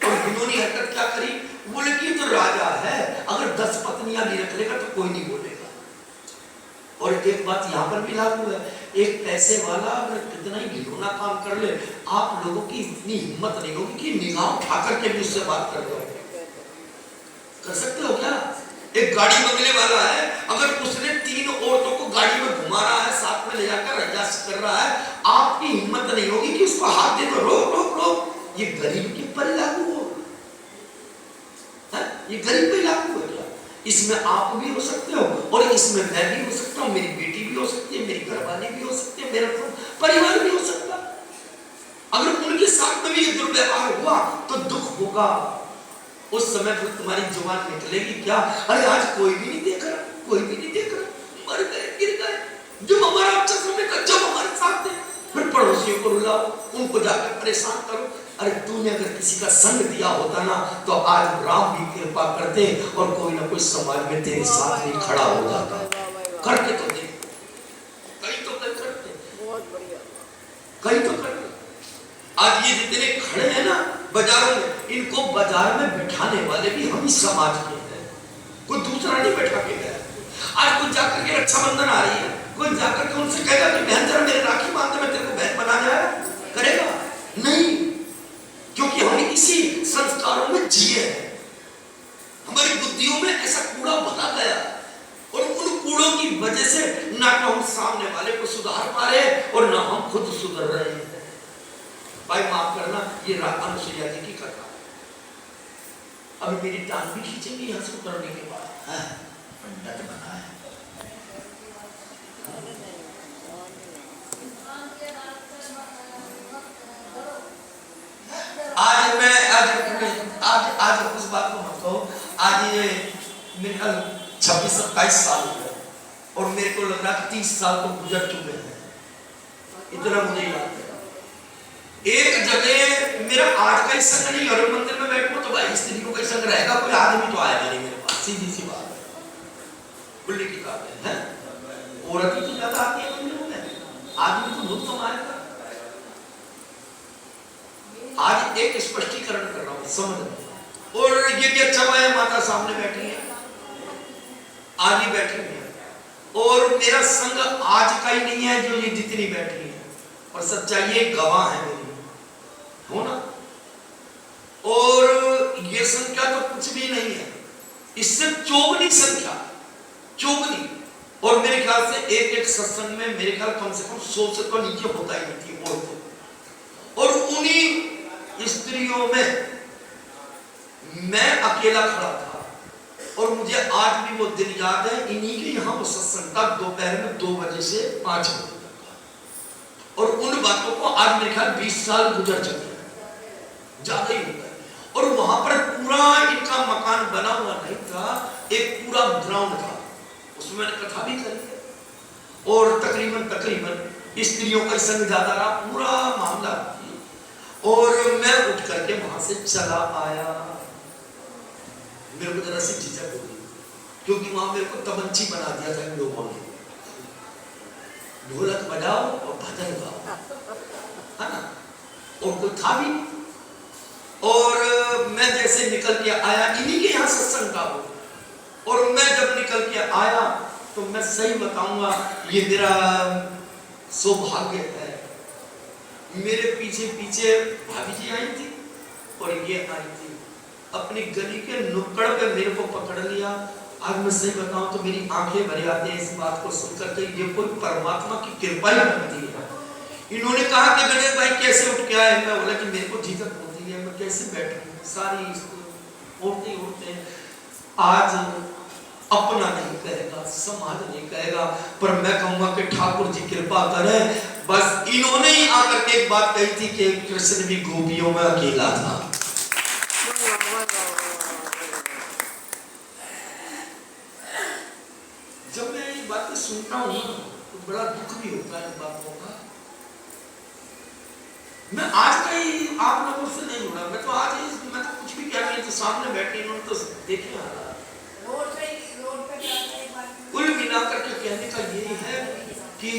और घिनौनी हरकत क्या करी? बोले कि तो राजा है, अगर 10 पत्नियां भी रख लेगा तो कोई नहीं बोलेगा। और एक बात यहाँ पर भी लागू है, एक पैसे वाला अगर कितना ही घिनौना काम कर ले, आप लोगों की इतनी हिम्मत नहीं होगी कि निगाह उठा करके भी उससे बात कर दो। कर सकते हो क्या? एक गाड़ी बंगले वाला है, अगर उसने 3 औरतों को गाड़ी में घुमा रहा है, साथ में ले जाकर रजास कर रहा है, आपकी हिम्मत नहीं होगी कि उसको हाथ दे दो, रोक रोक रोक। ये गरीब के पर लागू हो, ये गरीब पे लागू है क्या? इसमें आप भी हो सकते हो और इसमें मैं भी हो सकता हूँ, मेरी बेटी भी हो सकती है, मेरी घरवाली भी हो सकती है, मेरा परिवार भी हो सकता है। अगर उनके साथ में भी ये दुर्व्यवहार हुआ तो दुख होगा। उस समय फिर तुम्हारी जुबान निकलेगी क्या? अरे आज कोई भी नहीं देख रहा, कोई भी नहीं देख रहा, मर गए, गिर गए। जब हमारा अच्छा समय था, जब हमारे साथ थे, फिर पड़ोसियों को रुलाओ, उनको जाकर परेशान करो। अरे तूने अगर किसी का संग दिया होता ना तो आज राम भी कृपा करते और कोई ना कोई समाज में तेरे साथ भी खड़ा हो जाता। करके तो देख, कई तो करते, बहुत बढ़िया, कई तो करते। आज ये जितने खड़े हैं ना बाजारों में, इनको बाजार में बिठाने वाले भी हम ही समाज के हैं, कोई दूसरा नहीं बैठा के गया। आज कोई जाकर के रक्षाबंधन आ रही है, कोई जाकर के उनसे कहेगा कि बहन जरा मेरे राखी बांध, मैं तेरे को बहन बना जाए, करेगा नहीं, क्योंकि हम इसी संस्कारों में जिए हैं। हमारी बुद्धियों में ऐसा कूड़ा भरा गया और उन कूड़ों की वजह से ना तो हम सामने वाले को सुधार पा रहे और ना हम खुद सुधर रहे हैं। भाई माफ करना, ये अनुसुईया जी की कथा। अभी मेरी टांग भी खींचेंगे यहाँ से उतरने के बाद। पंडित बना है। आज उस बात को मत कहो। आज ये मेरे 26-27 साल हो गए और मेरे को लग रहा है 30 साल तो गुजर चुके हैं, इतना मुझे याद है। एक जगह मेरा आज का ही संग नहीं, और मंदिर में बैठूं तो भाई स्त्रियों का संग रहेगा, कोई आदमी तो आएगा नहीं मेरे पास, सीधी सी बात है। खुली किताबें हैं, औरत ही तो ज्यादा आती है मंदिरों में, आदमी तो बहुत कम आएगा। आज एक स्पष्टीकरण कर रहा हूं, समझ। और ये भी अच्छा है, माता सामने बैठी है, आगे बैठी है, और मेरा संग आज का ही नहीं है जो ये जितनी बैठी है, और सच्चाई ये गवाह है मेरी, हो ना। और ये संख्या तो कुछ भी नहीं है, इससे चौगुनी संख्या, चौगुनी। और मेरे ख्याल से एक सत्संग में मेरे ख्याल कम से कम 100 से तो नीचे होता ही नहीं थी औरतें। और उन्हीं स्त्रियों में मैं अकेला खड़ा था और मुझे आज भी वो दिन याद है, इन्हीं के यहाँ वो सत्संग था दोपहर में 2 बजे से 5 बजे तक। और उन बातों को आज मेरे ख्याल 20 साल गुजर चुके हैं, ज्यादा ही होता है। और वहां पर पूरा इनका मकान बना हुआ नहीं था, एक पूरा ग्राउंड था, उसमें मैंने कथा भी करी है। और तकरीबन स्त्रियों का संग ज्यादा रहा, पूरा मामला। और मैं उठ करके वहां से चला आया। मेरे को जरा सी झिझक हो गई, क्योंकि वहां मेरे को तमंची बना दिया था इन लोगों ने, ढोलक बजाओ और भजन गाओ, है ना, और कोई था भी। और मैं जैसे निकल के आया, इन्हीं के यहाँ सत्संग था वो, और मैं जब निकल के आया तो मैं सही बताऊंगा, ये मेरा सौभाग्य है। मेरे पीछे पीछे भाभी जी आई थी और ये आई थी, अपनी गली के नुक्कड़ पे मेरे को पकड़ लिया। आज मैं सही बताऊं तो मेरी आंखें भर आती हैं इस बात को सुनकर के, ये कोई परमात्मा की कृपा ही बनती है। इन्होंने कहा कि गणेश भाई कैसे उठ के आए? मैं बोला कि मेरे को झिझक होती है, मैं कैसे बैठूं, सारी उठते आज अपना नहीं कहेगा, समाज नहीं कहेगा, पर मैं कहूंगा कि ठाकुर जी कृपा करें। बस इन्होंने ही आकर के एक बात कही थी कि कृष्ण भी गोपियों में अकेला था। जब मैं ये बातें सुनता हूँ तो बड़ा दुख भी होता है बातों का। मैं आज कहीं आप लोगों से नहीं जुड़ा, मैं तो आज मैं तो कुछ भी कह रही, तो सामने बैठे इन्होंने तो देखे आ रहा। कुल मिलाकर के कहने का ये है कि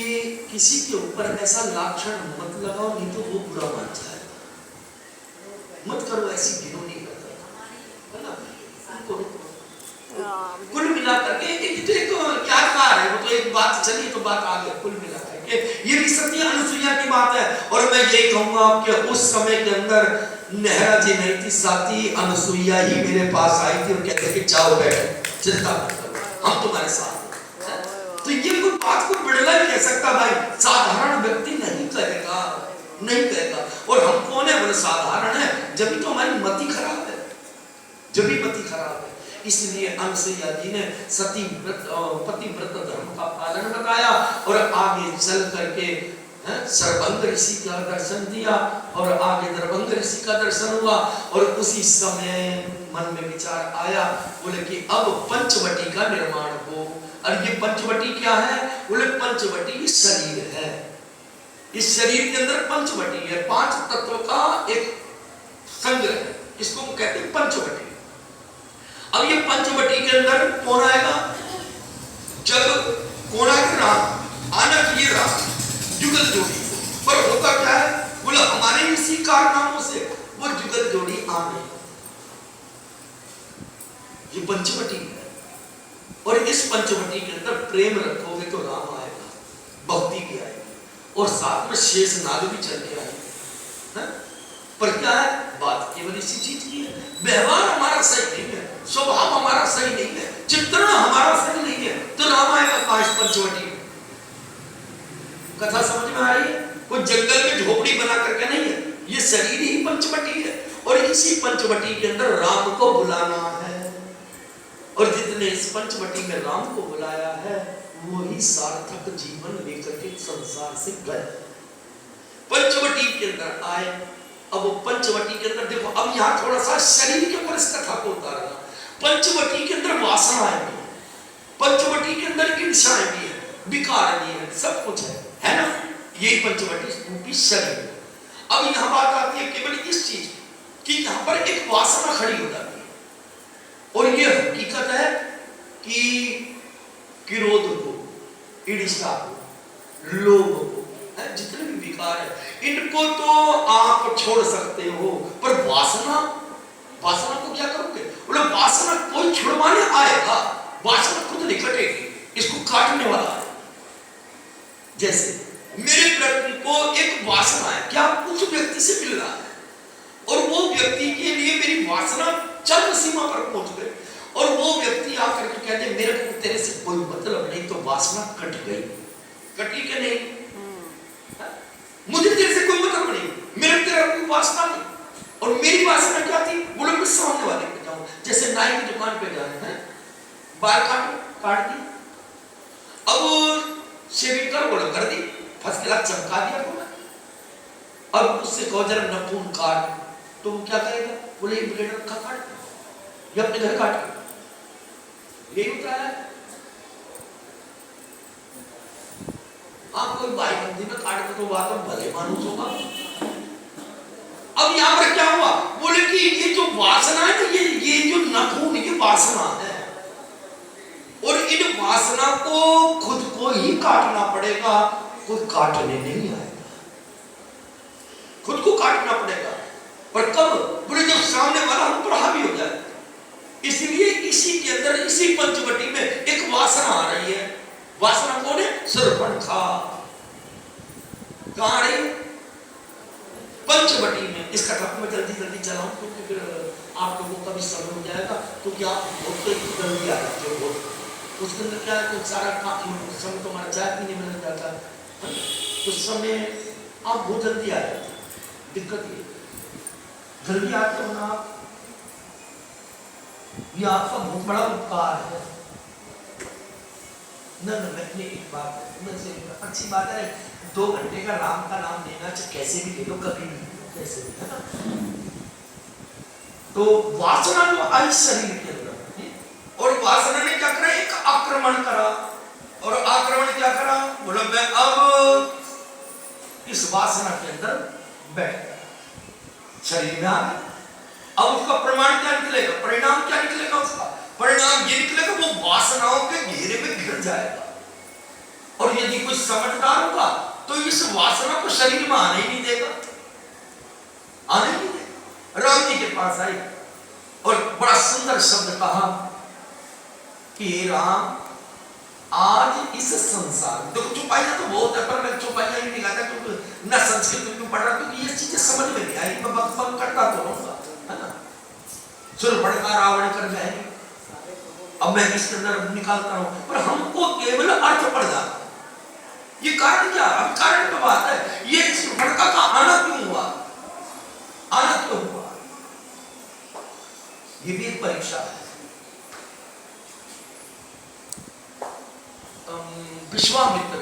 किसी के ऊपर ऐसा लाक्षण मत लगाओ, नहीं तो वो बुरा मान जाएगा। मत करो ऐसी घिनौनी करता, है ना। कुल मिलाकर के एक क्या कार है, वो तो एक बात चली तो बात आ गई। कुल मिलाकर के ये भी सती अनुसुईया की बात है। और मैं ये कहूंगा कि उस समय के अंदर नेहरा जी नहीं थी, साथी अनुसुईया ही मेरे पास आई थी और कहते कि जाओ बैठो, चिंता मत करो, हम तुम्हारे साथ। तो ये कोई बात को बिड़ला नहीं कह सकता भाई, साधारण व्यक्ति नहीं कहेगा, नहीं कहेगा। और हम कौन है? बोले साधारण है, जब भी तो हमारी मति खराब है, जब भी मति खराब है। इसलिए अनुसुईया जी ने सती पतिव्रत धर्म का पालन बताया और आगे चल करके सरभंग ऋषि का दर्शन दिया और आगे दरभंग ऋषि का दर्शन हुआ। और उसी समय मन में विचार आया, बोले कि अब पंचवटी का निर्माण हो। और ये पंचवटी क्या है? बोले पंचवटी ये शरीर है, इस शरीर के अंदर पंचवटी है, 5 तत्वों का एक संग्रह है, इसको कहते हैं पंचवटी। अब ये पंचवटी के अंदर कौन आएगा? जब कौन आएगा? राम आना चाहिए, राम जुगल जोड़ी। पर होता क्या है? बोला हमारे इसी कारनामों से वो जुगल जोड़ी आ गई। ये पंचवटी है और इस पंचवटी के अंदर प्रेम रखोगे तो राम आएगा, भक्ति भी आएगी और साथ में शेष नाग भी चल के आएंगे। पर क्या है? बात केवल इसी चीज की है, व्यवहार हमारा सही नहीं है, स्वभाव हमारा सही नहीं है, चित्रण हमारा सही नहीं है, तो राम आएगा कहां इस पंचवटी में? कथा समझ में आ रही है? कोई जंगल में झोपड़ी बना करके नहीं है, ये शरीर ही पंचवटी है और इसी पंचवटी के अंदर राम को बुलाना है। और जितने इस पंचवटी में राम को बुलाया है वो ही सार्थक जीवन लेकर के संसार से गए। पंचवटी के अंदर आए। अब वो पंचवटी के अंदर देखो, अब यहाँ थोड़ा सा शरीर के ऊपर इस कथा को उतारना। पंचवटी के अंदर वासनाएं भी है, पंचवटी के अंदर इच्छाएं भी है, विकार भी है, सब कुछ है ना। यही पंचवटी रूपी शरीर। अब यहाँ बात आती है केवल इस चीज कि यहाँ पर एक वासना खड़ी हो जाती है और ये हकीकत है कि क्रोध को, ईर्ष्या को, लोभ को, जितने भी विकार है इनको तो आप छोड़ सकते हो, पर वासना को क्या करोगे? बोले वासना कोई छुड़वाने आएगा, वासना खुद निकटेगी, इसको काटने वाला है। जैसे मेरे प्रति को एक वासना है, क्या उस व्यक्ति से मिल रहा है और वो व्यक्ति के लिए मेरी वासना चरम सीमा पर पहुंच गई और वो व्यक्ति आकर के कहते मेरे को तेरे से कोई मतलब नहीं, तो वासना कट गई। कटी के नहीं? मुझे तेरे से कोई मतलब नहीं, मेरे तेरा कोई वासना नहीं। और मेरी वासना क्या थी? बोले मैं सामने वाले पे जाऊं, जैसे नाई की दुकान पे जाए हैं बाल काट दी। अब शेविंग कर दी, फर्स्ट क्लास चमका दिया बोला। अब उससे कहो जरा नखून काट, तो वो क्या करेगा? बोले ब्लेड रखा काट, या अपने घर काट। यही होता है। आप कोई बाई बंदी में काट के तो बात भले मानुस होगा। अब यहाँ पर क्या हुआ? बोले कि ये जो वासना है ना, ये जो नखून, ये वासना है, और इन वासना को खुद को ही काटना पड़ेगा, कोई काटने नहीं आएगा, खुद को काटना पड़ेगा। पर कब? बोले जब सामने वाला हम पर हावी हो जाए। इसलिए इसी के अंदर, इसी पंचवटी में एक वासना आ रही है। वासना कौन है? शूर्पणखा। कहां आ रही? पंचवटी में। इसका टॉपिक मैं जल्दी जल्दी चलाऊं क्योंकि फिर आप लोगों का भी समय हो जाएगा, क्योंकि आप बहुत जल्दी आ जाते हो। उसके अंदर क्या है, सारा काम समय तो हमारा चाय पीने में लग जाता है, उस समय आप बहुत जल्दी आ जाते। दिक्कत ये जल्दी आते हो ना आप, ये आपका बहुत बड़ा उपकार है। न मैं एक बात अच्छी बात है, 2 घंटे का राम का नाम लेना कैसे भी ले लो, कभी भी कैसे भी, है ना। तो वासना जो आई शरीर के अंदर, और वासना ने क्या करा? एक आक्रमण करा। और आक्रमण क्या करा? बोला मैं अब इस वासना के अंदर बैठ गया, शरीर में आ गया। अब उसका प्रमाण क्या निकलेगा? परिणाम क्या निकलेगा? उसका परिणाम ये निकलेगा, वो वासनाओं के घेरे में घिर जाएगा। और यदि कोई समझदार होगा तो इस वासना को शरीर में आने ही नहीं देगा, आने नहीं देगा। राम जी के पास आई और बड़ा सुंदर शब्द कहा कि राम, आज इस संसार, देखो चौपाइयां तो बहुत है, पर मैं चौपाइयां ही नहीं गाता क्योंकि न संस्कृत में पढ़ रहा, क्योंकि ये चीजें समझ में नहीं आई। मैं बकबक करता तो रहूंगा, है ना। शूर्पणखा रावण कर जाएगी, अब मैं इसके अंदर निकालता हूं, पर हमको केवल अर्थ पड़ जाता। ये कारण क्या? अब कारण की बात है, ये शूर्पणखा का आना क्यों हुआ? आना क्यों हुआ? ये भी एक परीक्षा है। विश्वामित्र,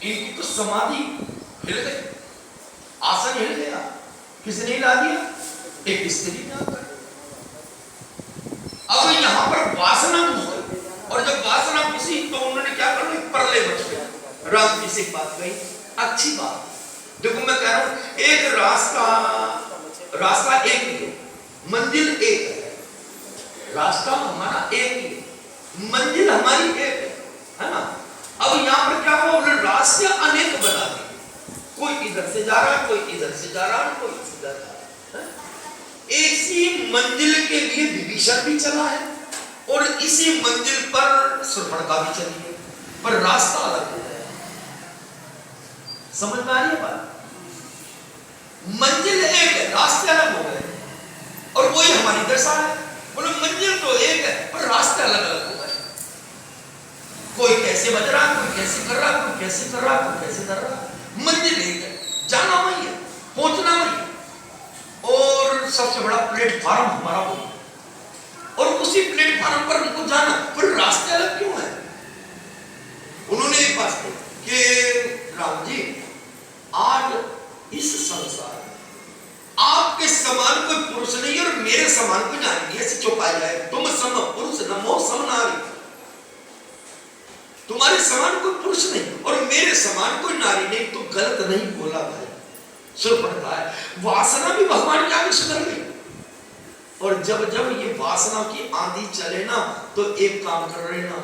इनकी तो समाधि हिल गई, आसन हिल गया। किसने हिला दिया? एक स्त्री ने आकर। अब यहां पर वासना घुस गई, और जब वासना घुसी तो उन्होंने क्या कर लिया? परले बच गया। राम जी से एक बात कही, अच्छी बात। देखो मैं कह रहा हूं, एक रास्ता एक ही है, मंजिल एक है। रास्ता हमारा एक ही है, मंजिल हमारी एक है ना। अब यहाँ पर क्या हुआ? रास्ते अनेक बना दिए, कोई इधर से जा रहा है, कोई इधर से जा रहा है, कोई इधर जा रहा है। इसी मंजिल के लिए विभीषण भी चला है, और इसी मंजिल पर शूर्पणखा भी चली है, पर रास्ता अलग है। समझ में आ रही है बात? मंजिल एक है, रास्ते अलग हो गए, और वही हमारी दशा है। बोलो मंजिल तो एक है, पर रास्ते अलग अलग हो गए। कोई कैसे बज रहा, कोई कैसे कर रहा, कोई कैसे कर रहा, कोई कैसे कर रहा। मंजिल एक है, जाना वही है, पहुंचना वही है, और सबसे बड़ा प्लेटफार्म हमारा वही है, और उसी प्लेटफार्म पर हमको जाना, पर रास्ते अलग क्यों है? उन्होंने एक बात कही कि राम जी, आज इस संसार में आपके समान कोई पुरुष नहीं, और मेरे समान कोई नारी नहीं। ऐसे चौपाई जाए, तुम सम पुरुष नमो सम नारी, तुम्हारे समान कोई पुरुष नहीं और मेरे समान कोई नारी नहीं। तो गलत नहीं बोला भाई। शूर्पणखा है, वासना भी भगवान के आगे सुधर गई। और जब जब ये वासना की आंधी चले ना, तो एक काम कर रहे ना,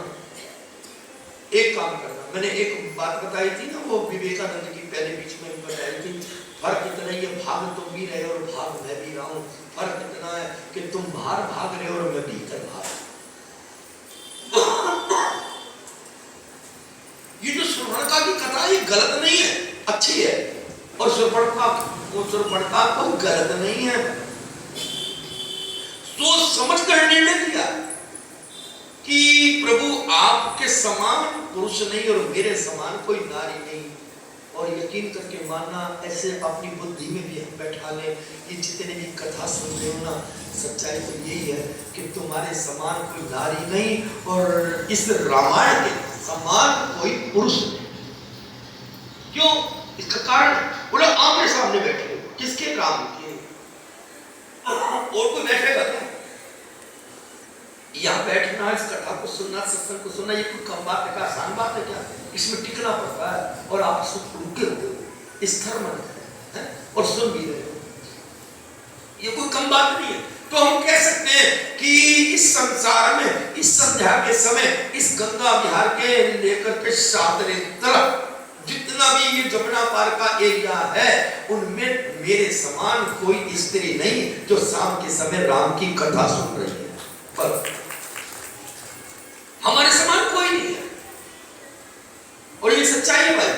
एक काम करना। मैंने एक बात बताई थी ना, वो विवेकानंद की पहले बीच में बताई थी। फर्क इतना ही है, भाग तुम भी रहे और भाग मैं भी रहा हूं। फर्क इतना है कि तुम बाहर भाग रहे हो और मैं भीतर भाग। ये जो शूर्पणखा की कथा, ये गलत नहीं है, अच्छी है। और शूर्पणखा कोई गलत नहीं है। सोच समझ कर निर्णय लिया कि प्रभु आपके समान पुरुष नहीं और मेरे समान कोई नारी नहीं। और यकीन करके मानना, ऐसे अपनी बुद्धि में भी हम बैठा ले, ये जितने भी कथा सुन रहे हो ना, सच्चाई तो यही है कि तुम्हारे समान कोई नारी नहीं और इस रामायण के समान कोई पुरुष नहीं। क्यों? इसका कारण बोला आमने सामने बैठे हो, किसके? राम के। और कोई बैठेगा क्या? यहाँ बैठना, इस कथा को सुनना, सत्संग को सुनना, ये कोई कम बात है क्या? आसान बात है क्या? इसमें टिकना पड़ता है और आप रुके हुए हो, स्थिर मन है और सुन भी रहे हो, ये कोई कम बात नहीं है। तो हम कह सकते हैं कि इस संसार में, इस संध्या के समय, इस गंगा विहार के लेकर के सातरे तरफ जितना भी ये जमुना पार का एरिया है, उनमें मेरे समान कोई स्त्री नहीं जो शाम के समय राम की कथा सुन रही है। पर हमारे समान कोई नहीं है और ये सच्चाई है भाई,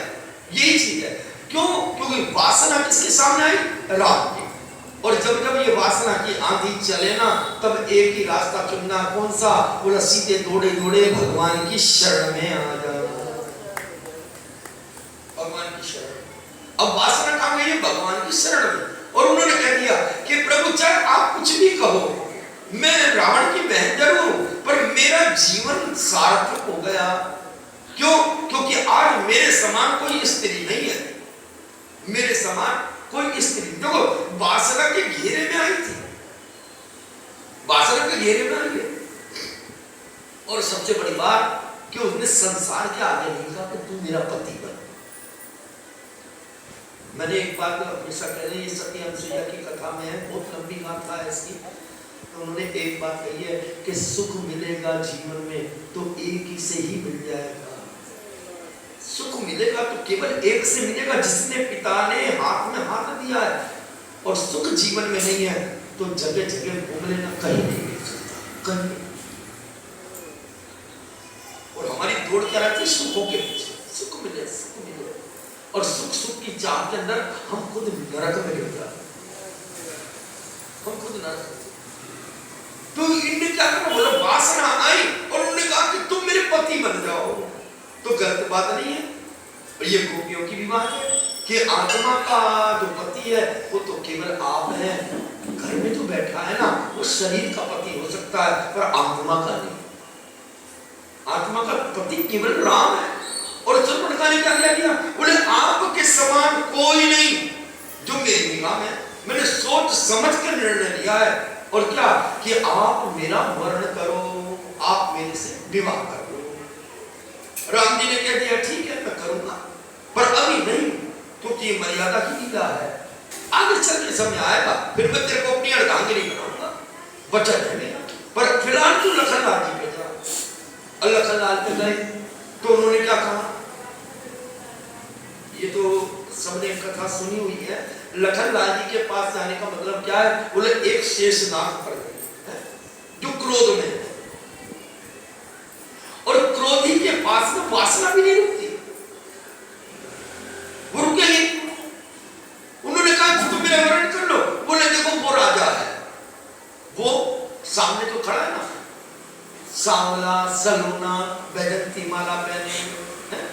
यही चीज है। क्यों? क्योंकि वासना किसके सामने आई? राम की। और जब जब ये वासना की आंधी चले ना, तब एक ही रास्ता चुनना, कौन सा? बोला सीधे दौड़े दौड़े भगवान की शरण में आ जाओ, भगवान की शरण। अब वासना कहां गई? भगवान की शरण में। और उन्होंने कह दिया कि प्रभु चाहे आप कुछ भी कहो, मैं रावण की बहन जरूर हूं, पर मेरा जीवन सार्थक हो गया। क्यों? क्योंकि आज मेरे समान कोई स्त्री नहीं है, मेरे समान कोई स्त्री। देखो, वासना के घेरे में आई थी, वासना के घेरे में आई है। और सबसे बड़ी बात कि उसने संसार के आगे नहीं कहा कि तू मेरा पति बन। मैंने एक बात हमेशा कह रही, सती अनुसुईया की कथा में है, बहुत लंबी गाथा है इसकी। तो उन्होंने एक बात कही है कि सुख मिलेगा जीवन में तो एक ही से ही मिल जाएगा। सुख मिलेगा तो केवल एक से मिलेगा, जिसने पिता ने हाथ में हाथ दिया है। और सुख जीवन में नहीं है तो जगह जगह घूम लेना, कहीं नहीं मिल सकता, कहीं। और हमारी दौड़ क्या रहती है? सुखों के पीछे, सुख मिले, सुख मिले। और सुख सुख की चाह के अंदर हम खुद नरक में गिर जाते, हम खुद नरक। तो इनने क्या कहा? बोला वासना आई और उन्होंने कहा कि तुम मेरे पति बन जाओ। तो गलत बात नहीं है, और ये गोपियों की भी बात है कि आत्मा का जो पति है वो तो केवल आप हैं। घर में जो बैठा है ना, वो शरीर का पति हो सकता है पर आत्मा का नहीं। आत्मा का पति केवल राम है। और चंद्रप्रभा ने क्या किया? बोले आपके समान कोई नहीं जो मेरी निगाह में। मैंने सोच समझ कर निर्णय लिया है, और क्या कि आप मेरा वर्ण करो, आप मेरे से विवाह कर लो। राम जी ने कह दिया ठीक है मैं करूंगा, पर अभी नहीं, क्योंकि ये मर्यादा की लीला है। आगे चल के समय आएगा फिर मैं तेरे को अपनी अर्धांगिनी बनाऊंगा, वचन है मेरा। पर फिलहाल तू लखनलाल जी पे जा। लखनलाल पे गए तो उन्होंने क्या कहा? ये तो सबने कथा सुनी हुई है। लखनलाल जी के पास जाने का मतलब क्या है? बोले एक शेषनाग पड़ गए जो क्रोध में है, और क्रोधी के पास में वासना भी नहीं रुकती, वो रुकेगी। उन्होंने कहा तुम मेरा वर्ण कर लो। बोले देखो वो राजा है, वो सामने तो खड़ा है ना, सांवला सलोना बैजंती माला पहने,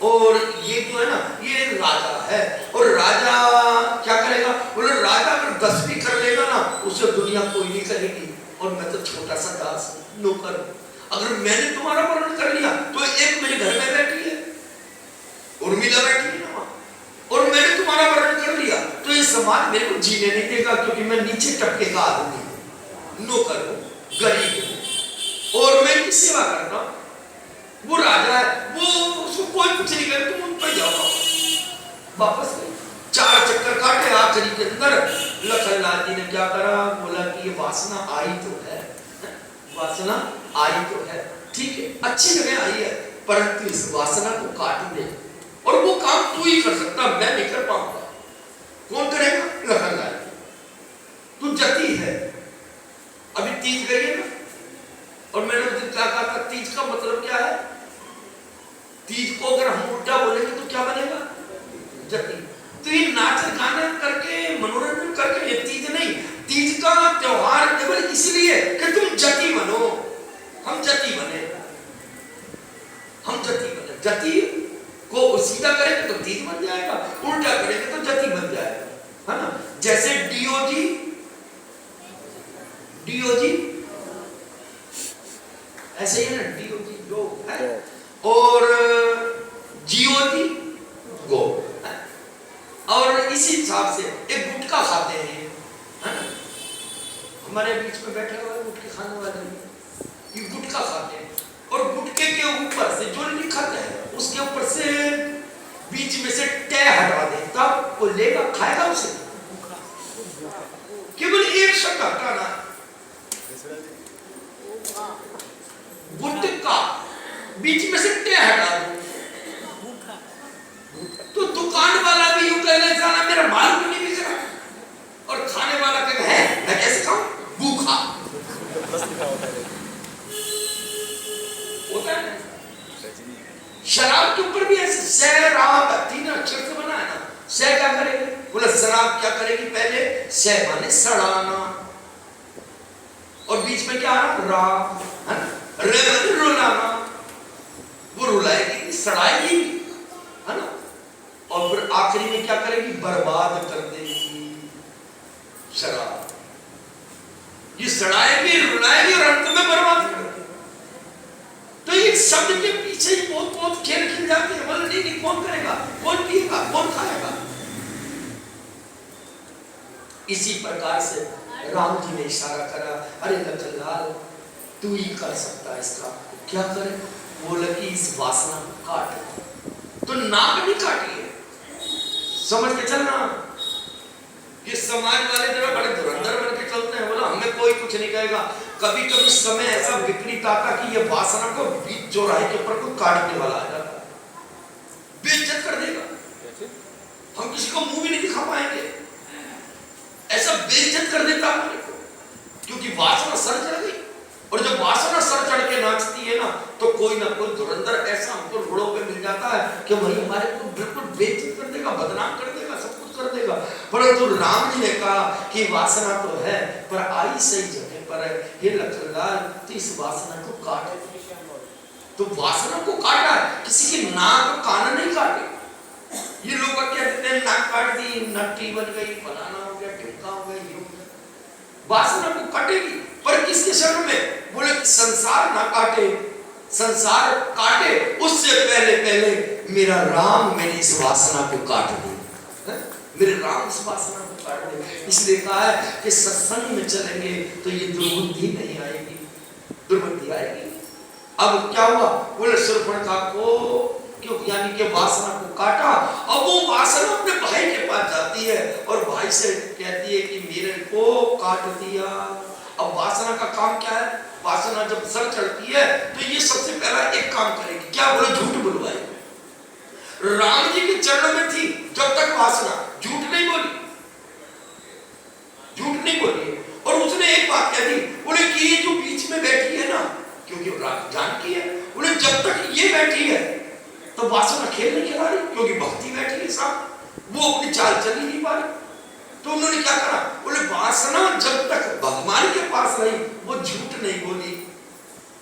और ये जो है ना ये राजा है। और राजा क्या करेगा? बोले राजा अगर 10 भी कर लेगा ना, उसे दुनिया कोई नहीं करेगी, और मैं तो छोटा सा दास नौकर। अगर मैंने तुम्हारा वर्ण कर लिया तो एक मेरे घर में बैठी है, उर्मिला बैठी है ना वहां, और मैंने तुम्हारा वर्ण कर लिया तो ये समाज मेरे को जीने नहीं देगा, क्योंकि मैं नीचे टपके का आदमी हूं, नौकर हूं, गरीब हूं, और मैं इनकी सेवा करता हूं। वो राजा है, वो उसको कोई कुछ नहीं करे, तुम उन पर जाओ। वापस गए, 4 चक्कर काटे, आखिरी के अंदर लखनलाल जी ने क्या करा? बोला कि ये वासना आई तो है, वासना आई तो है, ठीक है, अच्छी जगह आई है, परंतु इस वासना को काट दे। और वो काम तू ही कर सकता, मैं नहीं कर पाऊंगा। कौन करेगा? लखनलाल। तू जती है, अभी तीज गई है ना, और मैंने उस दिन क्या कहा था? तीज का मतलब क्या है? तीज को अगर हम उल्टा बोलेंगे तो क्या बनेगा? जती। तो ये नाच गाना करके, मनोरंजन करके, ये तीज नहीं। तीज का त्योहार केवल इसलिए कि तुम जती बनो, हम जती बने, हम जती बने। जती को सीधा करें तो तीज बन जाएगा, उल्टा करेंगे तो जति बन जाएगा, है ना। जैसे डीओजी, डीओजी ऐसे ही है ना, डीओजी जो है, और जीओजी गो, और इसी हिसाब से एक गुटखा खाते हैं, है ना। हमारे बीच में बैठे हुए गुटखे खाने वाले ये गुटखा खाते हैं, और गुटके के ऊपर से जो लिखा है उसके ऊपर से बीच में से टे हटा दे, तब वो लेगा खाएगा उसे, केवल एक शब्द हटाना, गुटका बीच में से टे हटा दो, तो दुकान वाला भी यूं कहना जाना मेरा माल क्यों नहीं बिक रहा, और खाने वाला कहता है मैं कैसे खाऊं, भूखा होता है। शराब के ऊपर भी ऐसे शराब 3 अक्षर से बना है ना, शह क्या करेगी, बोला शराब क्या करेगी, पहले शह माने सड़ाना, और बीच में क्या आ रहा रा, है ना, रे माने रुलाना, वो रुलाएगी सड़ाएगी, है ना, और फिर आखिरी में क्या करेगी, बर्बाद कर देगी शराब, ये सड़ाएगी रुलाएगी और अंत में बर्बाद कर देगी। तो इस शब्द के पीछे ही बहुत बहुत खेल खेल जाते हैं, बोले नहीं नहीं कौन करेगा, कौन पिएगा, कौन खाएगा। इसी प्रकार से राम जी ने इशारा करा, अरे लखनलाल तू ही कर सकता है इसका, क्या करे, बोला कि इस वासना को काट, तो नाक नहीं काटी है, समझ के चलना। ये समाज वाले जरा बड़े धुरंधर बन के चलते हैं, बोला हमें कोई कुछ नहीं कहेगा, कभी कभी समय ऐसा विपरीत आता कि ये वासना को बीच चौराहे के ऊपर को काटने वाला आ जाता, बेइज्जत कर देगा, हम किसी को मुंह भी नहीं दिखा पाएंगे, ऐसा बेइज्जत कर देता हमारे को, क्योंकि वासना सर चढ़ गई, और जब वासना सर चढ़ के नाचती है ना, तो कोई ना कोई धुरंधर ऐसा हमको रोड़ों पे मिल जाता है कि वही हमारे को बिल्कुल बेइज्जत कर देगा, बदनाम कर देगा, सब कुछ कर देगा। परंतु राम जी ने कहा कि वासना तो है पर आई सही जगह पर है, ये लखनलाल तो इस वासना को काट, तो वासना को काटा, किसी की नाक कान नहीं काटे। ये लोग कहते हैं नाक काट दी, नट्टी बन गई, फलाना हो गया, टिमका हो गया, ये हो गया, वासना को काटेगी, पर किसके शरण में, बोले कि संसार ना काटे, संसार काटे उससे पहले पहले मेरा राम मेरी इस वासना को काट दे, मेरे राम इस वासना को काट दे। इसलिए कहा है कि सत्संग में चलेंगे तो ये दुर्बुद्धि नहीं आएगी, दुर्बुद्धि आएगी। अब क्या हुआ, बोले शूर्पणखा को क्यों, यानी कि वासना को काटा, अब वो वासना अपने भाई के पास जाती है और भाई से कहती है कि मेरे को काट दिया। अब वासना का काम क्या है, वासना जब सर चढ़ती है तो ये सबसे पहला एक काम करेगी, क्या, बोले झूठ बुलवाएगी। राम जी के चरणों में थी जब तक वासना, झूठ नहीं बोली, झूठ नहीं बोली, और उसने एक बात कह दी, बोले कि ये जो बीच में बैठी है ना, क्योंकि जानकी है, बोले जब तक ये बैठी है तो वासना खेल नहीं खिला रही, क्योंकि भक्ति बैठी है साथ, वो अपनी चाल चल ही नहीं पा रही। तो उन्होंने क्या करा, बोले वासना जब तक भगवान के पास रही वो झूठ नहीं बोली,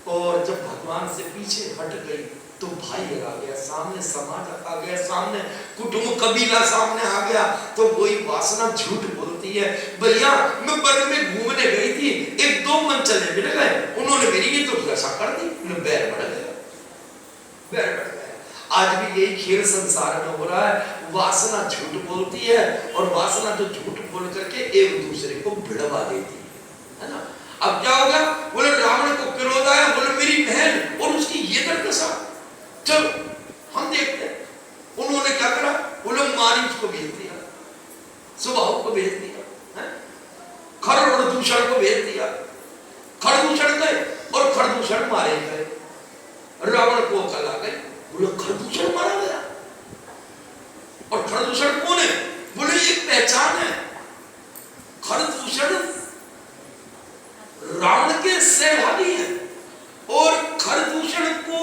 और जब भगवान से पीछे हट गई तो भाई आ गया सामने, समाज आ गया सामने, कुटुंब कबीला सामने आ गया, तो वही वासना झूठ बोलती है, भैया मैं वन में घूमने गई थी, 1-2 मन चले मिल गए, उन्होंने मेरी ये तो ऐसा कर दी, बैर बढ़ गया, बैर बढ़ गया। आज भी यही खेल संसार में हो रहा है, वासना झूठ बोलती है, और वासना जो झूठ बोल करके एक दूसरे को भिड़वा देती है ना। अब क्या हो गया, बोले रावण को क्रोध आया, बोले मेरी बहन और उसकी ये दशा, चलो हम देखते हैं। उन्होंने क्या करा, बोले मारीच को भेज दिया, सुबाहु को भेज दिया, खरदूषण को भेज दिया, खरदूषण गए और खरदूषण मारे गए, रावण को अकल आ गई, बोले खरदूषण मारा गया, और खरदूषण कौन है, बोले एक पहचान है, खरदूषण रावण के सहभागी है, और खरदूषण को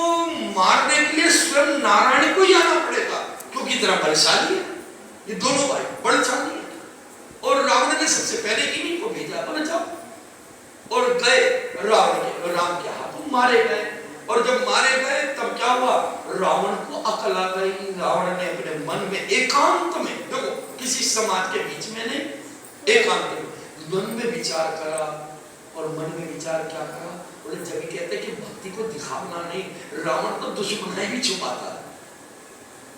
मारने के लिए स्वयं नारायण को ही आना पड़ेगा, क्योंकि इतना बलशाली है, ये दोनों भाई बलशाली है। और रावण ने सबसे पहले इन्हीं को भेजा, बोले जाओ, और गए राम के हाथों मारे गए, और जब मारे गए तब क्या हुआ, रावण को अकल आ गई। रावण ने अपने मन में एकांत में, देखो किसी समाज के बीच में नहीं, एकांत में मन में विचार करा। और मन में विचार क्या करा? बोले जब कहते कि भक्ति को दिखाना नहीं, रावण तो दुश्मनाई भी छुपाता है,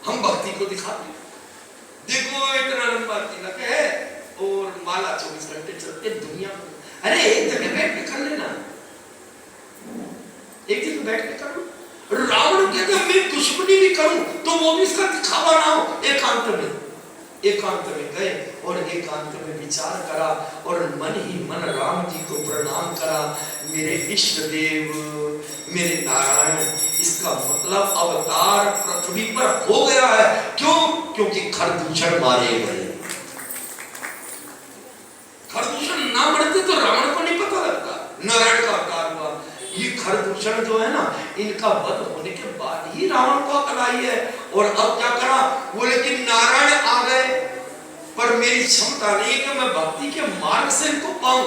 हम भक्ति को दिखाते। देखो इतना लंबा तिलक है और माला 24 घंटे चलते दुनिया में। अरे एक जगह बैठ के कर लेना, एक जगह बैठ के कर लो। रावण कहता मैं दुश्मनी भी करूं तो वो भी इसका दिखावा ना हो। एकांत में गए और एकांत में विचार करा और मन ही मन राम जी को प्रणाम करा। मेरे इष्ट देव, मेरे नारायण, इसका मतलब अवतार पृथ्वी पर हो गया है। क्यों? क्योंकि खरदूषण मारे गए। खरदूषण ना मरते तो रावण को नहीं पता लगता नारायण का अवतार हुआ। ये खरदूषण जो है ना, इनका वध होने के बाद ही रावण को अकल आई है। और अब क्या करा? बोले कि नारायण आ गए पर मेरी क्षमता नहीं कि मैं भक्ति के मार्ग से इनको पाऊं।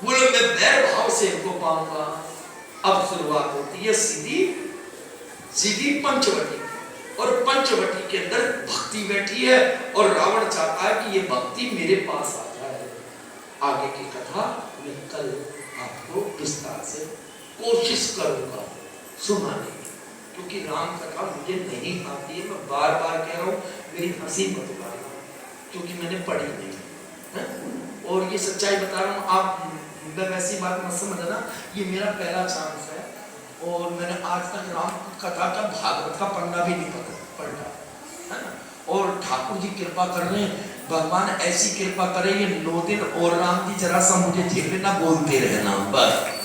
बोले मैं वैर भाव से इनको पाऊंगा। अब शुरुआत होती है सीधी पंचवटी, और पंचवटी के अंदर भक्ति बैठी है और रावण चाहता है कि ये भक्ति मेरे पास आ जाए। आगे की कथा मैं कल आपको विस्तार से कोशिश करूंगा सुनाने की, क्योंकि राम कथा मुझे नहीं आती है। मैं बार बार कह रहा हूं, मेरी हंसी मत उड़ाना, क्योंकि मैंने पढ़ी नहीं है। और ये सच्चाई बता रहा हूँ, आप वैसी बात मत समझना, ये मेरा पहला चांस है और मैंने आज तक राम कथा का भागवत का पन्ना भी नहीं पढ़ा है ना। और ठाकुर जी कृपा कर रहे हैं, भगवान ऐसी कृपा करे ये 9 दिन और राम जी जरा सा मुझे झेल लेना, बोलते रहना बस।